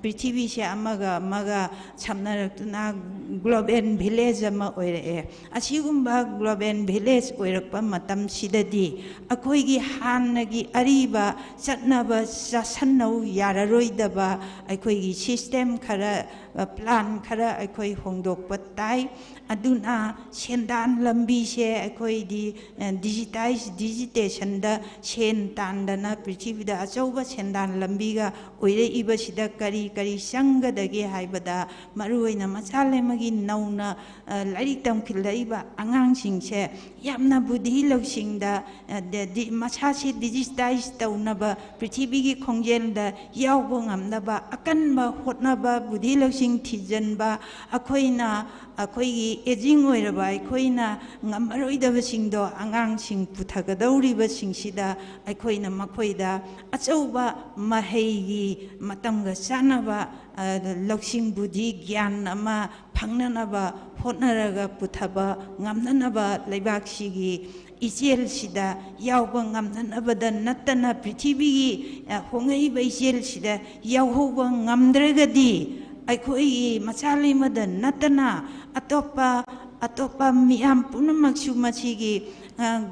ꯄ꯭ꯔꯤꯊꯤꯕꯤꯁꯦ ꯑꯃꯒ ꯑꯃꯒ ꯁꯝꯅꯔꯛꯇꯨꯅ ꯒ꯭ꯂꯣꯕꯦꯜ ꯚꯤꯂꯦꯖ ꯑꯃ ꯑꯣꯏꯔꯛꯑꯦ ꯑꯁꯤꯒꯨꯝꯕ ꯒ꯭ꯂꯣꯕꯦꯜ ꯚꯤꯂꯦꯖ ꯑꯣꯏꯔꯛꯄ ꯃꯇꯝꯁꯤꯗꯗꯤ ꯑꯩꯈꯣꯏꯒꯤ ꯍꯥꯟꯅꯒꯤ ꯑꯔꯤꯕ ꯆꯠꯅꯕ ꯆꯥꯁꯟꯅꯧ ꯌꯥꯔꯔꯣꯏꯗꯕ ꯑꯩꯈꯣꯏꯒꯤ ꯁꯤꯁꯇꯦꯝ ꯈꯔ ꯄ꯭ꯂꯥꯟ ꯈꯔ ꯑꯩꯈꯣꯏ ꯍꯣꯡꯗꯣꯛꯄ ꯇꯥꯏ ꯑꯗꯨꯅ ꯁꯦꯟꯗꯥꯟ ꯂꯝꯕꯤꯁꯦ ꯑꯩꯈꯣꯏꯗꯤ ꯗꯤꯖꯤꯇꯦꯁꯟꯗ ꯁꯦꯟ ꯇꯥꯟꯗꯅ ꯄ꯭ꯔꯤꯊꯤꯕꯤꯗ ꯑꯆꯧꯕ ꯁꯦꯟꯗꯥꯟ ꯂꯝꯕꯤꯒ ꯑꯣꯏꯔꯛꯏꯕꯁꯤꯗ ꯀꯔꯤ ꯀꯔꯤ ꯆꯪꯒꯗꯒꯦ ꯍꯥꯏꯕꯗ ꯃꯔꯨꯑꯣꯏꯅ ꯃꯆꯥ ꯂꯩꯃꯒꯤ ꯅꯧꯅ ꯂꯥꯏꯔꯤꯛ ꯇꯝꯈꯠꯂꯛꯏꯕ ꯑꯉꯥꯡꯁꯤꯡꯁꯦ ꯌꯥꯝꯅ ꯕꯨꯙꯤ ꯂꯧꯁꯤꯡꯗ ꯃꯁꯥꯁꯤ ꯗꯤꯖꯤꯇꯥꯏꯖ ꯇꯧꯅꯕ ꯄ꯭ꯔꯤꯊꯤꯕꯤꯒꯤ ꯈꯣꯡꯖꯦꯜꯗ ꯌꯥꯎꯕ ꯉꯝꯅꯕ ꯑꯀꯟꯕ ꯍꯣꯠꯅꯕ ꯕꯨꯙꯤ ꯂꯧꯁꯤꯡ ꯊꯤꯖꯤꯟꯕ ꯑꯩꯈꯣꯏꯒꯤ ꯑꯦꯖꯤꯡ ꯑꯣꯏꯔꯕ ꯑꯩꯈꯣꯏꯅ ꯉꯝꯃꯔꯣꯏꯗꯕꯁꯤꯡꯗꯣ ꯑꯉꯥꯡꯁꯤꯡ ꯄꯨꯊꯒꯗꯧꯔꯤꯕꯁꯤꯡꯁꯤꯗ ꯑꯩꯈꯣꯏꯅ ꯃꯈꯣꯏꯗ ꯑꯆꯧꯕ ꯃꯍꯩꯒꯤ ꯃꯇꯝꯒ ꯆꯥꯟꯅꯕ ꯂꯧꯁꯤꯡ ꯕꯨꯙꯤ ꯒ꯭ꯌꯥꯟ ꯑꯃ ꯐꯪꯅꯅꯕ ꯍꯣꯠꯅꯔꯒ ꯄꯨꯊꯕ ꯉꯝꯅꯅꯕ ꯂꯩꯕꯥꯛꯁꯤꯒꯤ 이젤시다 야우방 감나나바다 나타나 프리티비기 홍해이바 이젤시다 야우방 감드레가디 아이코이 마찰리마다 나타나 아토파 미암 punamaksu machigi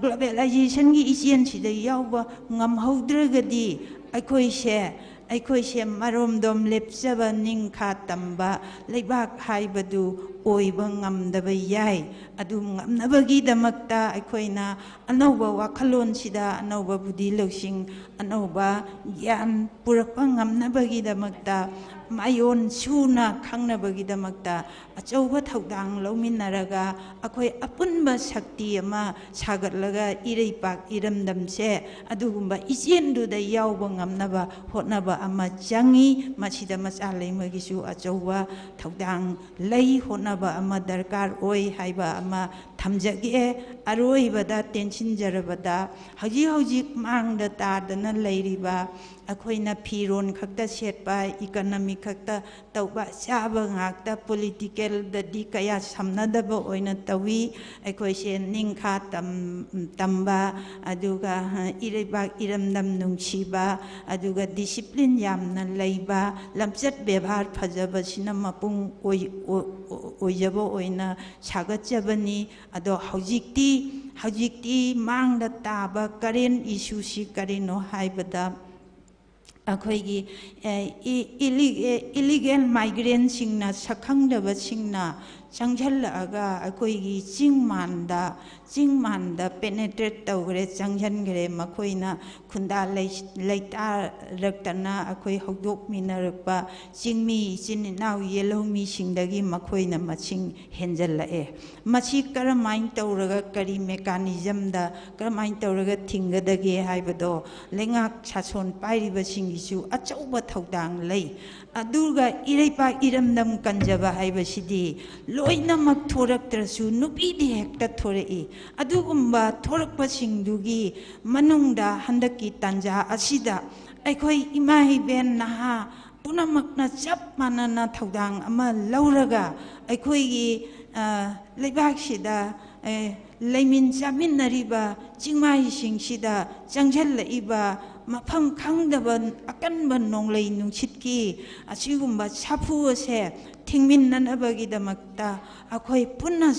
globalization gi isian yauba ngamhodragadi aikoise maromdom lepsaba ningkha tamba leibak haibadu oiba ngamdaba yai adu ngamnabagi damakta aikoina anauba wakhalon sida anauba budi loksing anauba gyan purakpa ngamnabagi damakta mayon suna khangnabagi damakta achauba thaudang lominaraga akoi apunba shakti ama sagatlaga ireipak iramdamse adugumba isiendu da yauba ngamnaba hotnaba ama jangi machida macha leimagisu achauba thaudang lei hotnaba ama darkar oi haiba ama thamjage aroibada tensinjarabada hajik mangda tadana leiriba akoina phiron khakta setpa economic khakta tauba chaba ngakta political dadi kaya samnadaba oina tawi akoise ningkha tamba aduga irebak iramdam nungsiba aduga discipline yamna leiba lamchat bebhar phajaba sina mapung oijaba oina sagatjabani ado hajikti mangda taba karen issue si karino haibada akoigi illegal migrant singna sakhangdaba singna changjalaga akoigi chingmanda penetrate tawgre changjangre makoina khunda leita raktana akoi hogdok minarakpa chingmi chininaw yelomi singdagi makoina maching henjalae machi karamain tawraga kari mechanism da karamain tawraga thingadage haibado lengak sason pairiba singisu achauba thaudang lei aduga ireipa iramdam kanjaba haibasidi loinamak thoraktrasu nupidi hekta thorei adugumba thorakpa singdugi manungda handaki tanja asida aikoi imai ben naha punamakna chap manana thaudang ama lauraga aikoi leibak sida leimin chaminariba chingmai singsida changjallaiba mafam khangdaba akanba nonglei nungchitki asigumba sapuase tingminnanabagi damakta akhoi punna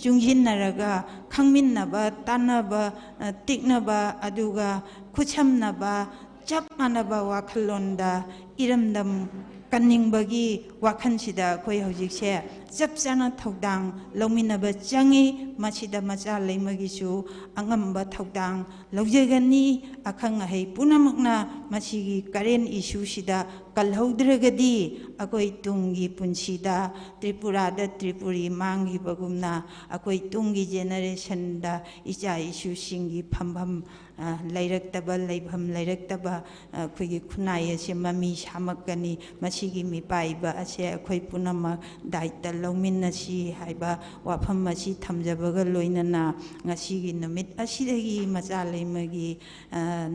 jungjinaraga khangminnaba tanaba tiknaba aduga khuchamnaba chap manaba wakhalonda iramdam kanningbagi wakhansida khoi hojikse chapchana thaudang longminaba changi machida macha leimagisu angamba thaudang laujagani akhang hei punamakna machigi karen issue sida kalhaudragadi akoi tungi punsida tripurada tripuri mangi bagumna akoi tungi generation da icha issue singi phambam leirak leiraktaba khoi khunai ase mami samakani machigi mipaiba ase akoi punama daita longminnasi haiba wafam masi thamjabaga loinana ngasigi numit asidagi macha leimagi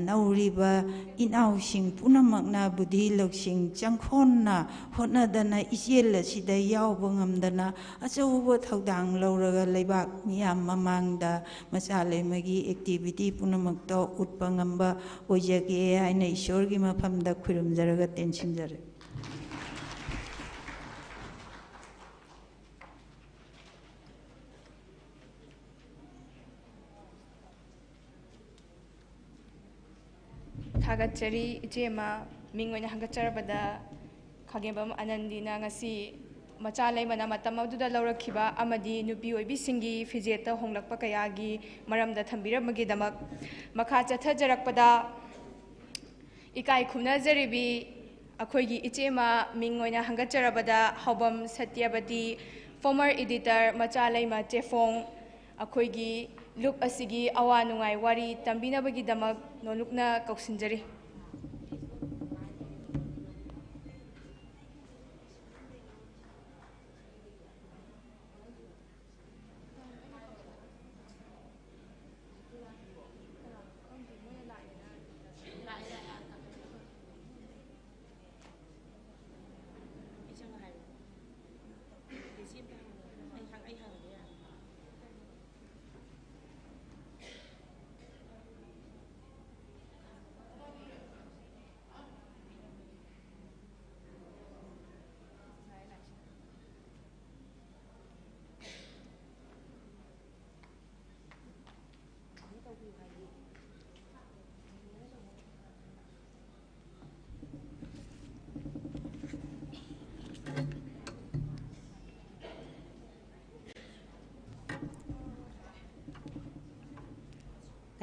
nauriba inausing punamakna budhi loksing changkhonna hotnadana isiel asida yauba ngamdana achauba thaudang lauraga leibak miyam mamangda macha leimagi activity punamakto utpa ngamba oijage aina ishorgi mafamda khurumjaraga tensinjare Thagachari ichema mingoina hangatcharabada khagembam anandina ngasi macha leimana matam aduda laurakhiba amadi nupi oibi singi fijeta honglakpa kayagi maramda thambirabagi damak makha chathajarakpada ikai khumnajaribi akhoigi ichema mingoina hangatcharabada hobam satyabati former editor macha leima chefong akhoigi loop asigi awa nungai wari tambinabagi damak nolukna kauksinjari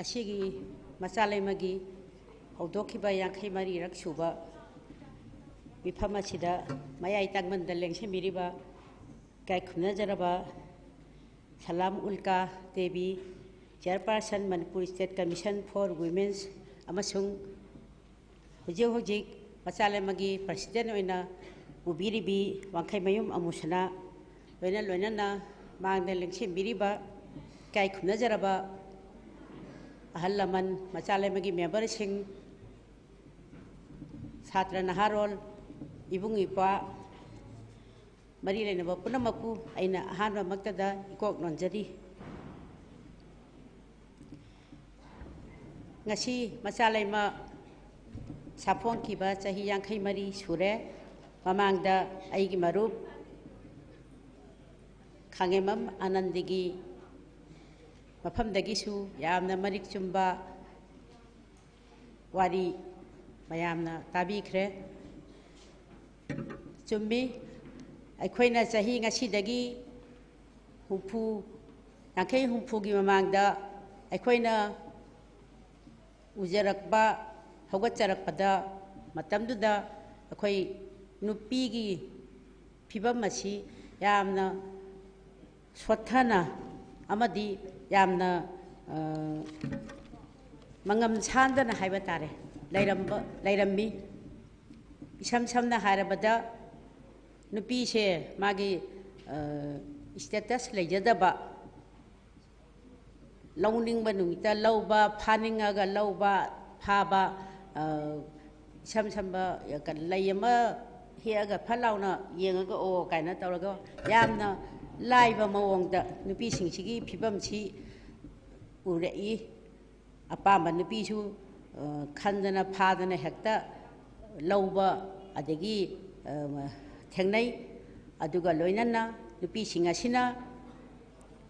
ꯑꯁꯤꯒꯤ ꯃꯆꯥ ꯂꯩꯃꯒꯤ ꯍꯧꯗꯣꯛꯈꯤꯕ 54ꯔꯛ ꯁꯨꯕ ꯃꯤꯐꯝ ꯑꯁꯤꯗ ꯃꯌꯥꯏ ꯇꯥꯡꯃꯟꯗ ꯂꯦꯡꯁꯤꯟꯕꯤꯔꯤꯕ ꯏꯀꯥꯏ ꯈꯨꯝꯅꯖꯔꯕ Salam Ulka Devi chairperson Manipur state commission for women ꯑꯃꯁꯨꯡ ꯍꯧꯖꯤꯛ ꯃꯆꯥ ꯂꯩꯃꯒꯤ ꯄ꯭ꯔꯁꯤꯗꯦꯟ ꯑꯣꯏꯅ ꯎꯕꯤꯔꯤꯕꯤ ꯋꯥꯡꯈꯩꯃꯌꯨꯝ ꯑꯃꯨꯁꯅꯥ ꯂꯣꯏꯅꯅ ꯃꯥꯡꯗ ꯂꯦꯡꯁꯤꯟꯕꯤꯔꯤꯕ ꯏꯀꯥꯏ ꯈꯨꯝꯅꯖꯔꯕ ahal laman macalai magi member sing satra naharol ibung ipa mari lain ba punamaku aina ahanba maktada ikok nonjari ngasi macalai ma sapong kiba chahi 54 sure mamangda aigi marup khangemam anandigi ꯃꯐꯝꯗꯒꯤꯁꯨ ꯌꯥꯝꯅ ꯃꯔꯤꯛ ꯆꯨꯝꯕ ꯋꯥꯔꯤ ꯃꯌꯥꯝꯅ ꯇꯥꯕꯤꯈ꯭ꯔꯦ ꯆꯨꯝꯃꯤ ꯑꯩꯈꯣꯏꯅ ꯆꯍꯤ ꯉꯁꯤꯗꯒꯤ 50-50ꯒꯤ ꯃꯃꯥꯡꯗ ꯑꯩꯈꯣꯏꯅ ꯎꯖꯔꯛꯄ ꯍꯧꯒꯠꯆꯔꯛꯄꯗ ꯃꯇꯝꯗꯨꯗ ꯑꯩꯈꯣꯏ ꯅꯨꯄꯤꯒꯤ ꯐꯤꯕꯝ ꯑꯁꯤ ꯌꯥꯝꯅ ꯁꯣꯠꯊꯅ amadi yamna mangam chandana haiba tare lairambi isam samna harabada nupi se magi status lejadaba lawning ba numita lawba phaninga ga lawba phaba isam samba kan layama hiaga phalauna yengaga o kaina tawraga yamna laiba mawongda nupi singchigi phibam chi urei apamba nupi su khandana phadana hekta lawba adegi thengnai aduga loinana nupi singasina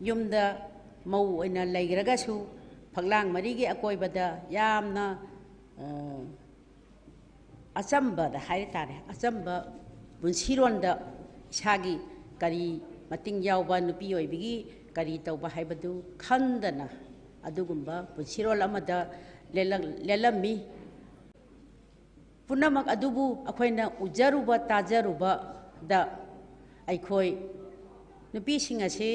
yumda mau oina leigraga su phaglang marigi akoibada yamna achamba da haitare achamba bunsironda isagi kari mating yauba nupi oibigi kari tauba haibadu khandana adugumba punsirol amada lelammi punamak adubu akoina ujaruba tajaruba da aikoi nupi singase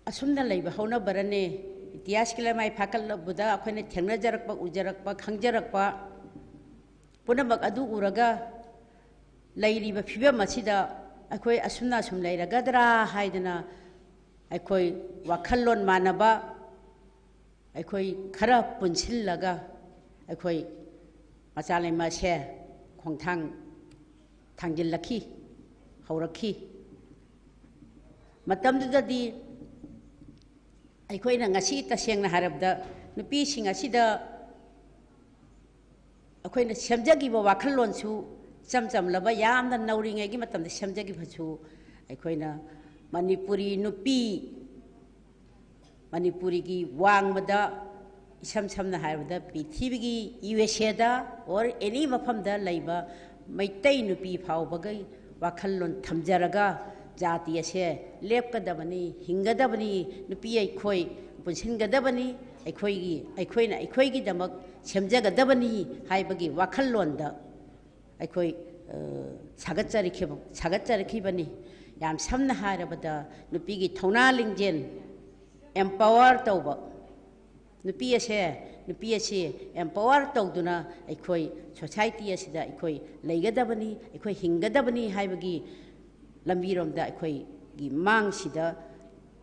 asumna leiba hauna barane itihas kilamai phakal buda akoina thengnajarakpa ujarakpa khangjarakpa punamak adu uraga leiriba phibam asida أكوي أسمنا سم ليرة قدرة هايدنا أكوي وكلون مانبا أكوي خراب بنسل لغا أكوي مسالة ما شيء كون تانجل لكي هوركي متى مددي أكوي نعسي تسيان نهاربدا نبي سينعسي دا أكوي نسمجاكي بوكلون سو Sam laba yam dan nauring egi matam de samjagi bhachu aikoina Manipuri nupi Manipuri gi wang bada isam samna haibada pithibigi USA da or any mafam da laiba maitai nupi phaubagai wakhallon thamjaraga jati ase lepkadabani hingadabani nupi aikoi punsingadabani aikoina damak samjagadabani haibagi wakhallon da aikoi sagatjarikibani yam samna harabada nupigi thona lingjen empower tauba nupi ase empower tauduna aikoi society asida aikoi leigadabani aikoi hingadabani haibagi lambiromda aikoi gi mang sida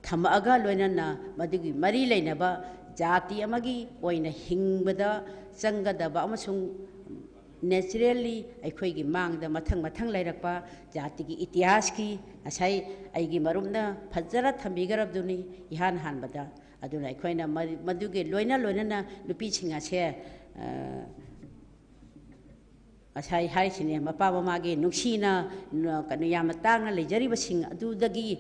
thamaga loinana madugi mari leinaba jati amagi oina hingbada changadaba amasung naturally aikoigi mangda mathang lairakpa jatigi itihas-ki asai aigi marumna phajara thambigarabduni ihan hanbada aduna aikoina maduge loina nupi singa se asai haisine mapa mamage nuksina kanu yam tangna lejariba sing adudagi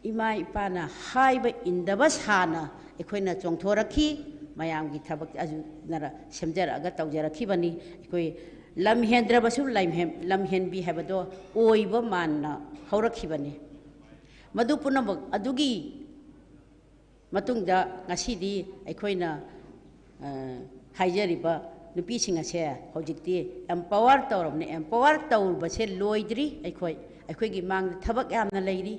ima ipana haiba indaba sana aikoina chongthoraki mayam gi thabak aju nara semjara aga tawjara khibani koi lamhendra basu lamhen bi habado oiba manna haurak khibani madu punam adugi matungda ngasidi aikoina haijariba nupi singa se hojikti empower tawrabne empower tawba se loidri aikoi gi mang thabak yamna leiri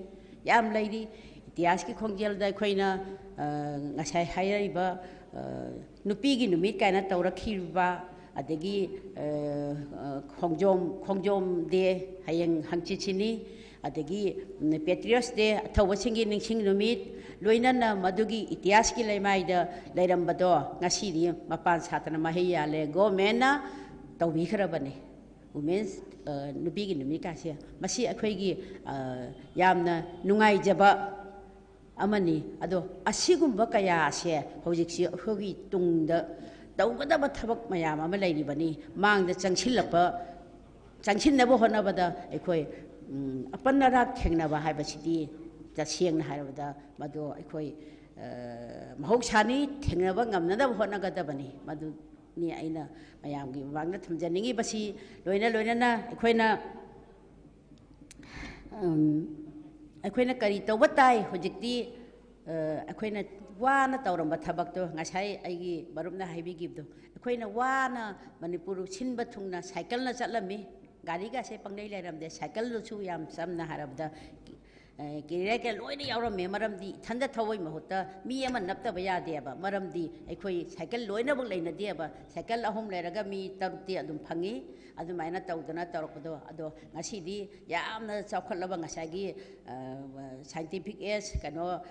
itias ki khongjel da aikoina ngasai haijariba nupi gi numit kaina tawrakhiba adagi khongjom de hayeng hangchichini adagi Patriots Day thawsingi ningsing numit loinana madugi itias ki leimaida leirambado ngasidi mapan satana mahiya le government tawbi kharabane women's nupi gi numit ka se masi akhoigi yamna nungai jaba amani ado asigumba kaya se hojiksi akhogi tungda tawgadaba thabak mayam ama leiribani mangda changsinnabu honabada aikoi apanara thengnaba haibasidi tasengna haibada madu aikoi mahoksani thengnaba ngamnada honagadabani madu ni aina mayamgi wangna thamjaningi basi loina aikoina kari tawbatai hojikti aikoina wana tawramba thabakto ngasai aigi barumna haibigibdo aikoina wana manipuru sinba thungna cycle na chatlami gari ga se pangnei leramde cycle lu chu yam samna harabda kirire ke loina yawrame maramdi thanda thawai mahutta mi ama napta bayade ba maramdi aikoi cycle loina buk leina de ba cycle ahum leraga mi tarukti adum phangi adumaina tawdana tarakdo ado ngasidi yamna chawkhatlaba ngasagi scientific age kano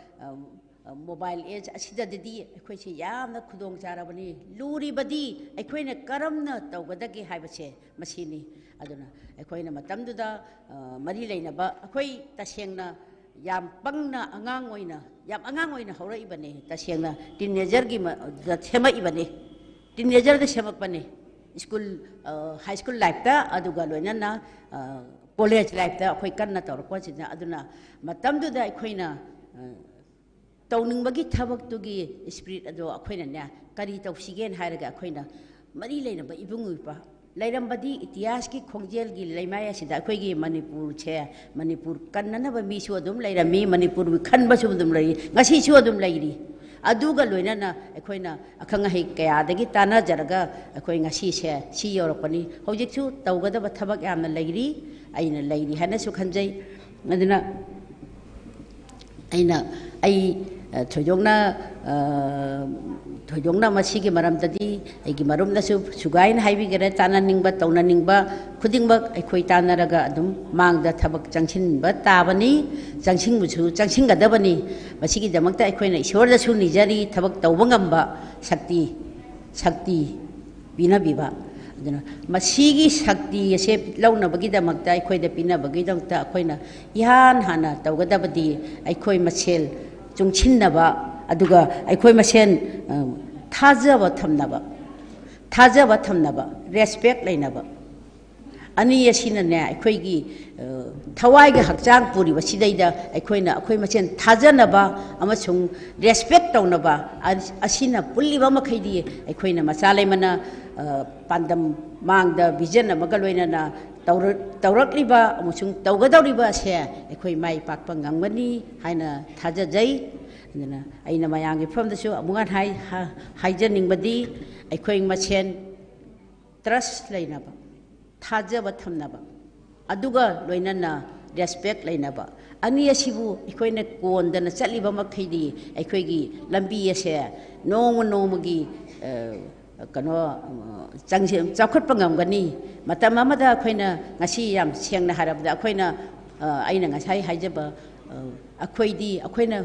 mobile age asidadidi aikoi se yamna khudong charabani luri badi aikoina karamna tawgadagi haibase masini aduna aikoina matamduda mari leinaba akoi tasengna yam pangna angang oina hora ibane tasengna teenager gi thema ibane teenager da semak bane school high school life ta aduga loina na college life ta akoi kanna tawrko sina aduna matamduda aikoina tawningbagi thabak tugi spirit ado akoina ne kari tawsigen hairaga akoina mari leinaba ibunguipa leirambadi itias ki khongjel gi leimaya sida akoigi manipur che manipur kannanaba mi su adum leirami manipur wi khanba su adum lei ngasi su adum leiri aduga loinana akoina akhanga hei kaya dagi tana jaraga akoi ngasi se si yoropani hojik su tawgadaba thabak yamna leiri aina leiri hana su khanjai aduna aina ai thoyongna masigi maramdadi aigi marumnasu sugain haibigere tananingba taunaningba khudingba aikoi tanaraga adum mangda thabak changsinba tabani changsingadabani masigi damakta aikoina ishwarda su nijari thabak tawbangamba sakti binabiba aduna masigi sakti ase launabagi damakta aikoida pinabagi damakta akoina ihan hana tawgadabadi aikoi masel chungchinnaba aduga aikoi masen thajaba thamnaba respect leinaba ani asina ne aikoi gi thawai ga hakchang puri basidaida aikoina akoi masen thajanaba amasung respect taunaba asina pulliba makhaidi aikoina machalai pandam mangda vision amaga loina na tawrakliba amusung tawgadawriba se aikoi mai pakpa ngangmani haina thajajai aduna aina mayangi famdasu amungan haijaningbadi aikoi masen trust leinaba thajaba thamnaba aduga loinana respect leinaba ani asibu aikoina kondana chaliba makhaidi aikoigi lambi ase nongmagi kano chawkhat pangamgani matam amada akoina ngasi yam sengna harabda akoina aina ngasai haijaba akoina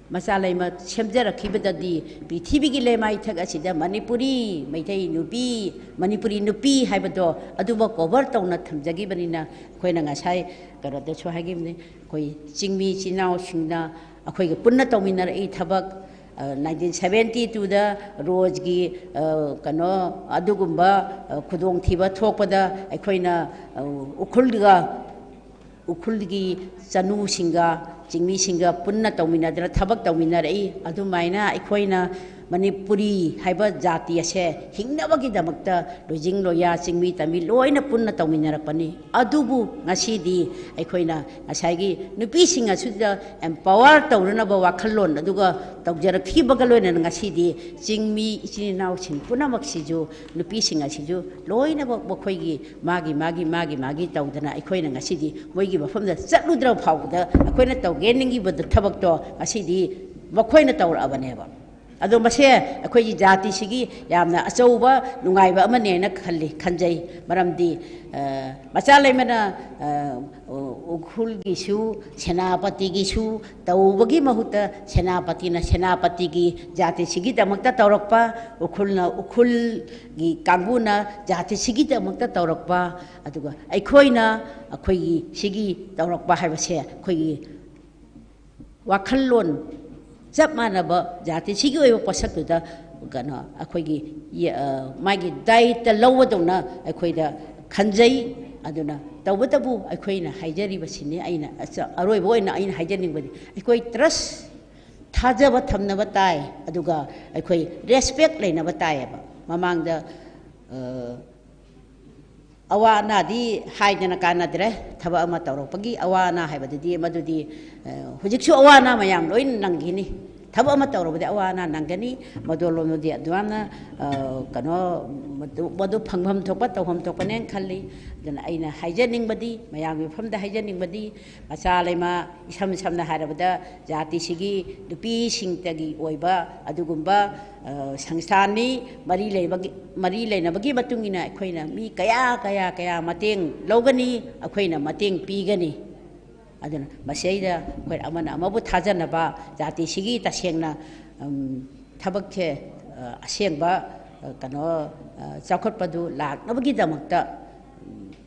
Macha Leima semjarakhibadadi prithibigi lemai thak asida Manipuri maitai nupi Manipuri nupi haibado aduba cover tawna thamjagibanina akoina ngasai karada chu hagimne koi chingmi chinau singna akoi ga punna tawminar ei thabak 1972 da rojgi kano adugumba khudong thiba thokpada akoina ukhulgi chanu singa chingmi singa punna tawminadra thabak tawminar ei adumaina akoina Manipuri haiba jati ase hingnabagi damakta lojing loya chingmi tami loina punna tawminarakpani adubu ngasidi aikoina ngasagi nupi sing asuda empower tawranaba wakhallon aduga tawjarakhibaga loina ngasidi chingmi ichinaw sin punamaksiju nupi sing asiju loina bokhoigi magi tawdana aikoina ngasidi moigi mafamda chatludra phawda akoina tawgeningi bad thabakto asidi bakhoina tawrabaneba ado mase akhoi jati sigi yamna achouba nungaiba amane na khanjai maramdi Macha Leima ukhul gi su senapati gi su tawbagi mahuta senapati gi jati sigi damakta tawrakpa ukhul gi kanguna jati sigi damakta tawrakpa aduga aikhoina akhoi sigi tawrakpa haibase akhoi wakhallon Zap mana ba jati sigi oiba pasak tu da kana akhoi gi magi dai ta lawa dona akhoi da khanjai aduna tawbatabu akhoi na haijari basine aina aroi boina aina haijani badi akhoi trust thajaba thamna batai aduga akhoi respect leina batai ba mamang da awana di haidana kana dire thaba ama tawropagi awana haibadi madudi hujiksu awana mayam loin nangini thaba ama tawrobadi awana nangani madolomodi adwana kano madu phangbam thokpa tawham thokpa nen khalli dana aina haijaning badi mayam famda haijaning badi Macha Leima samna harabada jati sigi dupi singtagi oiba adugumba sangsani mari leina bagi matungina akoina mi kaya mateng logani akoina mateng pigani aduna maseida koi amana amabu thajana ba jati sigi tasengna thabakhe asengba kano chakhotpadu laknabagi damakta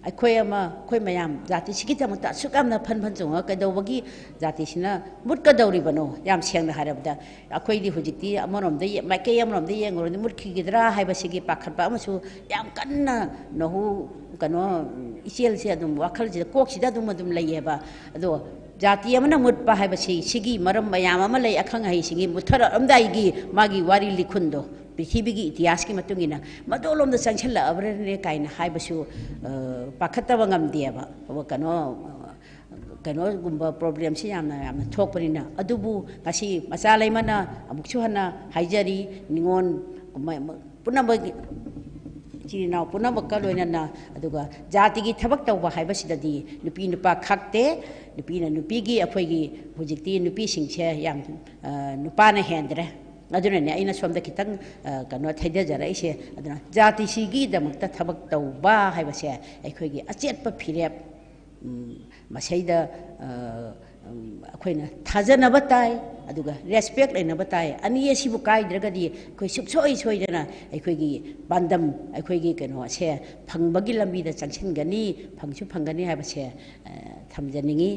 akhoi mayam jati sigi damakta sukamna phan chunga kadawagi jati sina mutkadauri bano yam sengna harabda akhoi di hujiti amorom de maike amorom de yengor ni mutki gidra haiba sigi pakhatpa amasu yam kanna nohu kano ichel se adum wakhal je kok sida dum layeba ado jati amana mutpa haiba sigi maram mayam ama lay akhang hai sigi muthara amdai gi magi wari likhundo prithibigi itias ki matungina madolom da changchalla abrene kaina haibasu pakhattaba ngamdiaba kano gumba problem si yamna thokpanina adubu ngasi Macha Leima na amukchu hana haijari ningon punabagi chinaw punabakka loina aduga jati gi thabak tawba haibasidadi nupi nupa khakte nupi na nupi gi aphoigi hujikti nupi singche yam nupa na hendre aduna ne aina somda kitang kano thaida jara ise aduna jati sigi damakta thabak tawba haibase aikhoigi achetpa phirep masaida akoina thajana batai aduga respect leina batai ani asibu kaidragadi koi suksoi soidana aikoigi bandam aikoigi kano ase phangbagi lambi da changsingani phangani habase thamjaningi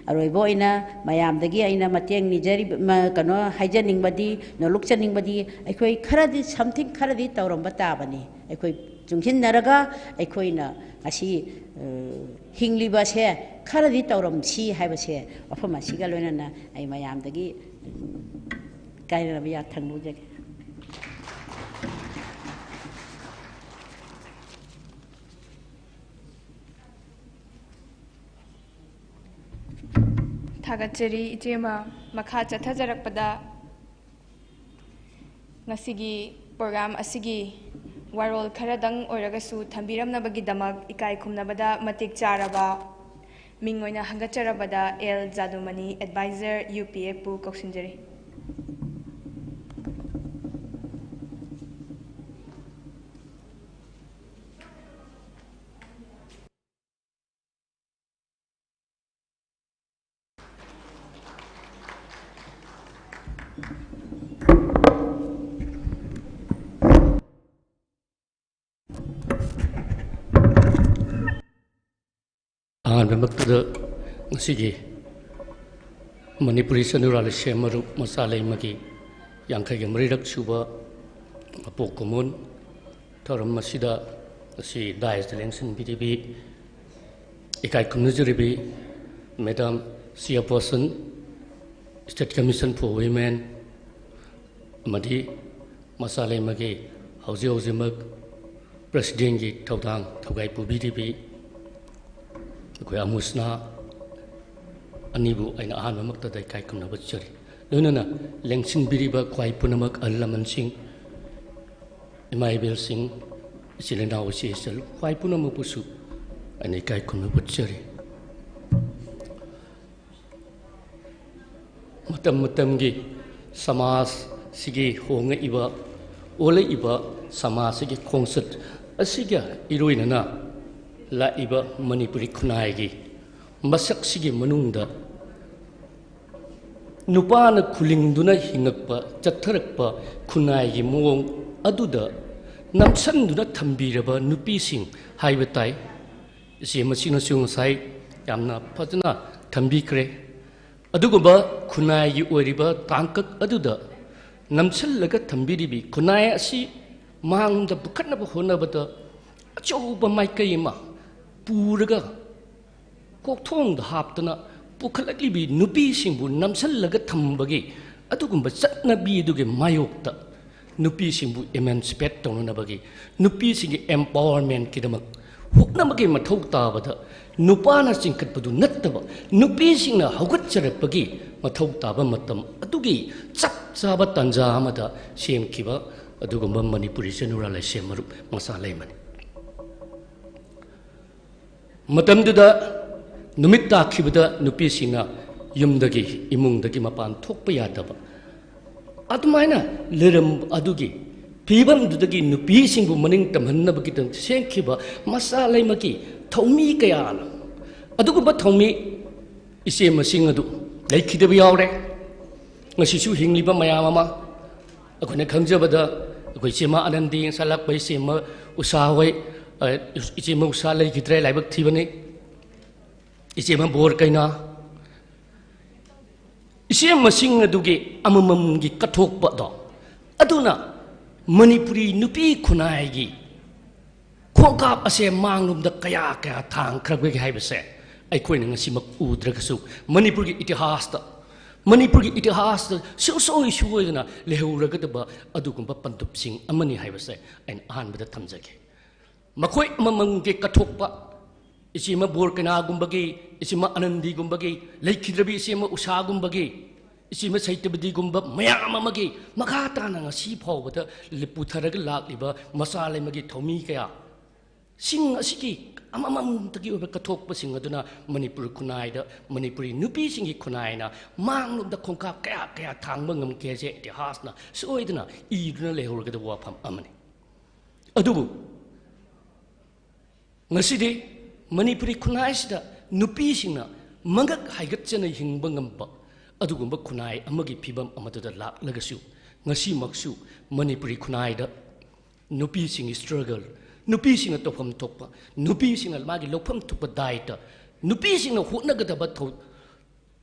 aroibo ina mayamdagi aina mateng nijari kano haijaning badi no lukchaning badi aikoi kharadi something kharadi tawramba tabani aikoi junghin naraga aikoina asi hingliba se kharadi tawram si haibase afama siga loinana ai mayamdagi kairabya thangbuje Thagachari ijema makha chathajarakpada ngasigi program asigi warol kharadang oiragasu thambiramnabagi damak ikai khumnabada matik charaba mingoina hangacharabada L Jadumani advisor UPF pu koksinjari Manipuri Chanura Leishem Marup Macha Leima ki Yankhaigi Marirak Suba Apokomun Thoram Masida si Dias Election BTB Ikai Kumnujuribi Madam Chairperson State Commission for Women Madi Macha Leima ki hauji haujimak President ki thaudang thaugai pubiribi akhoi amusna anibu aina ahan mamakta dai kai kumna bachari lunana lengsin biriba khwai punamak allaman sing imaibel sing silena wasi sel khwai punamak pusu aina kai kumna bachari matam gi samas sigi honga iba ole iba samas sigi khongsat asiga iroinana la iba Manipuri khunai gi masak sigi manungda nupana khulingduna hingakpa chatharakpa khunai gi mong aduda namsanduna thambiraba nupi sing haiba tai semasina sung sai yamna phajana thambikre aduguba khunai gi oiriba tangkak aduda namsallaga thambiribi khunai asi mangda bukhatnaba honabada achouba maikayima puraga kokthongda haptana pukhalaklibi nupi singbu namsallaga thambagi adugumba chatnabi duge mayokta nupi singbu emancipate tawnanabagi nupi singi empowerment kidamak huknamagi mathau tabada nupana singkatpadu nattaba nupi singna haugatcharapagi mathau taba matam adugi chap chaba tanja amada semkiba adugumba Manipuri Chanura Leishem Marup Macha Leima matamduda numit takhibada nupi singna yumdagi imungdagi mapan thokpa yadaba adumaina leram adugi pibamdudagi nupi singbu maning tamhannabagi tang senkhiba Macha Leima ki thaumi kayana adugumba thaumi ise masing adu leikhidabi yawre ngasisu hingliba mayam ama akhone khangjabada akhoi sema anandi salak bai sema usawai ichema usa leikidre laibak thibani ichema bor kaina isema masing adugi amamamgi kathokpa do aduna Manipuri nupi khunai gi khokap ase manglumda kaya kaya thang khrabge haibase aikhoina ngasimak udragasu Manipur gi itihasta Manipur gi itihasta soi suoidana lehauragadaba adugumba pantup sing amani haibase ain ahanbada thamjage makhoi amamamge kathokpa isima borkana gumbagi isima anandi gumbagi leikidrabi isima usha gumbagi isima saitabadi gumba mayam amagi makhatana ngasi phawbada liputharaga lakliba Macha Leima gi thomi kaya sing asiki amamam tagi oba kathokpa sing aduna Manipur khunai da Manipuri nupi singi khunai na manglumda khongkap kaya kaya thangba ngamke je itihasna soidana iduna lehurgada wafam amani adubu ngasidi Manipuri khunai sida nupi singna mangak haigatchana hingba ngamba adugumba khunai amagi phibam amaduda laklagasu ngasi maksu Manipuri khunai da nupi singi struggle nupi singna tofam thokpa nupi singna magi lopham thukpa daita nupi singna hotnagadaba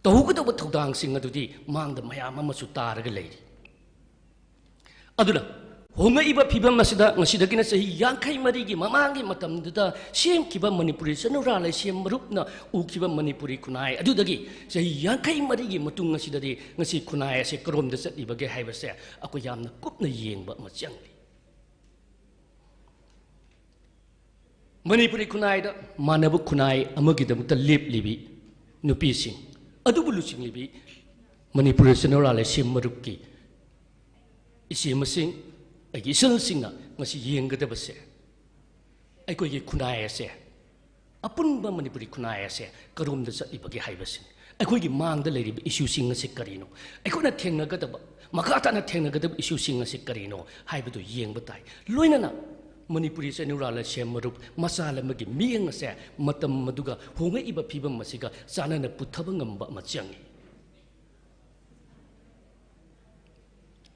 tawgadaba thodang sing adudi mangda mayam amasu taraga leiri aduna honga iba phibam masida ngasidagina sahi yankai marigi mamangi matamduda semkiba Manipuri Chanura Leishem Marupna ukiba Manipuri khunai adudagi sahi yankai marigi matung ngasidadi ngasi khunai ase kromda satibage haibase ako yamna kupna yengba machangli Manipuri khunai da manabu khunai amagidamta leplibi nupi sing adubu luching libi Manipuri Chanura Leishem Marup ki isemasing agi sel singna ngasi yenggadabase aikoi khunai ase apunba Manipuri khunai ase karumda satibage haibasing aikoi gi mangda leiri issue sing ase karino aikona thengnagadaba makhatana thengnagadaba issue sing ase karino haibadu yengba tai loinana Manipuri Chanura Leishem Marup Macha Leima gi miyeng ase matam maduga honga iba phibam masiga sanana puthaba ngamba machangi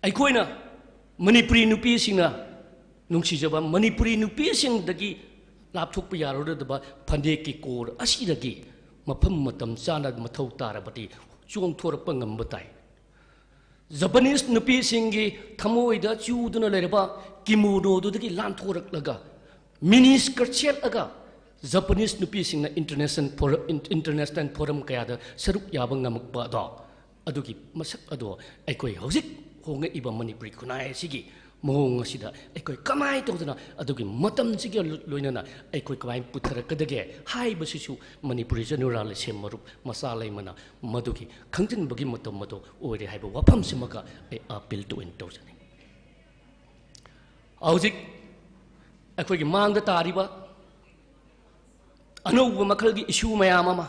aikoina Manipuri nupi singna nungsijaba Manipuri nupi sing dagi lapthokpa yarodaba phandeki kor asidagi mafam matam chana mathau tarabati chongthorpa ngamba tai Japanese nupi singi thamoida chuduna lereba kimono dudagi lanthoraklaga mini skirt selaga Japanese nupi singna international forum kayada saruk yaba ngamakpa do adugi masak ado aikoi hojik honga iba Manipuri khunai sigi mong asida aikoi kamai todana adugi matam sigi loinana aikoi kamai putharakadage haibasisu Manipuri Chanura Leishem Marup Macha Leima madugi khangtinbagi matam mado oire haiba wafam simaka ai appeal to entosani aujik aikoi gi mangda tariba anouba makalgi issue mayam ama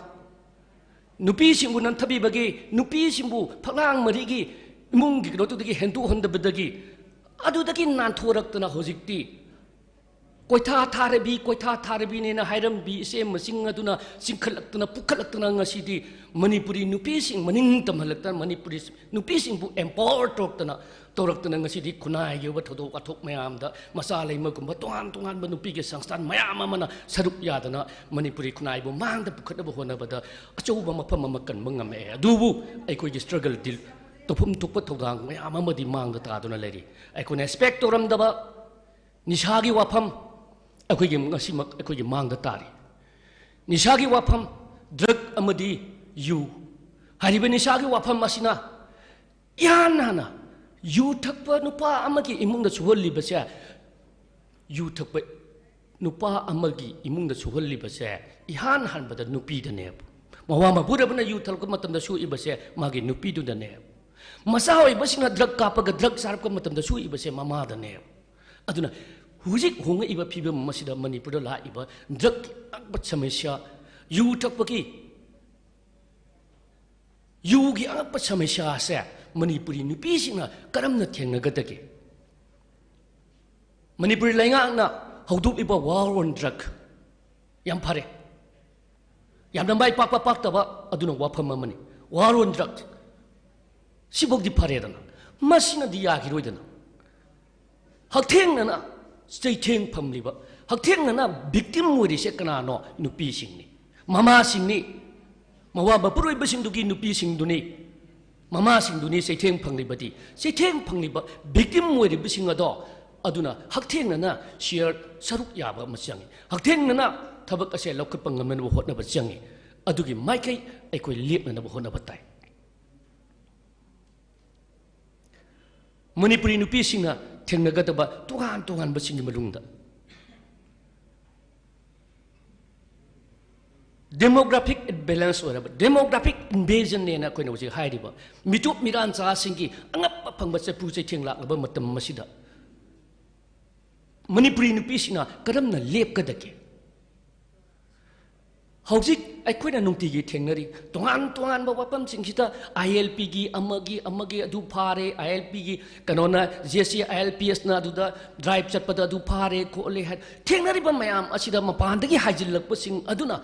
nupi simbu nanthabi bagi nupi simbu phaklang marigi imunggi rodudagi hendu hondabadagi adudagi nanthorактana hojikti koitha tharabi nena hairambi se masing aduna singkhalaktana pukkhalaktana ngasidi Manipuri nupi sing maning tamhalakta Manipuri nupi sing bu empower toraktana ngasidi khunai ge wathodo wathok mayamda Macha Leima gumba tongan ba nupi ge sangstan mayam amana sarup yadana Manipuri khunai bu mangda pukhataba honabada achouba mafam amakan mangame adubu aikoi ge struggle dil topum tokpa thodang mayam amadi mangda taduna leri aikoi expect toramdaba nishagi wafam aikoi ge ngasimak aikoi ge mangda tari nishagi wafam drug amadi yu hariba nishagi wafam asina yanana yu thakpa nupa amagi imungda suholli basa yu thakpa nupa amagi imungda suholli basa ihan hanbada nupi dane mawama burabana yu thalka matamda su ibase magi nupi du dane masa hoi basina drug kapaga drug sarapka matamda su ibase mama dane aduna hujik honga iba phiba masida Manipurda la iba drug akbat samasya yu thakpaki yugi akbat samasya se Manipuri nupi singna karamna thengnagadage Manipuri laingangna haudup iba war on drug yam phare yam nambai pak taba aduna wafam amani war on drug sibogdi phare dana masina di yagiroidana hakthengna staytheng phamliba hakthengna victim wori se kana no nupi singni mama singni mawa bapuroi basingdugi nupi singduni mama singduni staytheng phanglibadi staytheng phangliba victim wori basingado aduna hakthengna share saruk yaba machangi hakthengna thabak ase lokkhapa ngamen bo hotna ba changi adugi maikai aikoi lepna na bo hotna ba tai Manipuri nupi singna thengnagadaba tugan basingi malungda demographic imbalance oraba demographic invasion nena koina uji hairiba mitup miran cha singi angap phangba se pu se thenglak laba matam masida Manipuri nupi singna karamna lepkadake hojik aikhoina nungtigi thengnari tongan ba wapam singita ILP gi amagi adu phare ILP gi kanona JC ILPS na adu da drive chatpada adu phare ko le ha thengnari ba mayam asida mapandagi hajillak sing aduna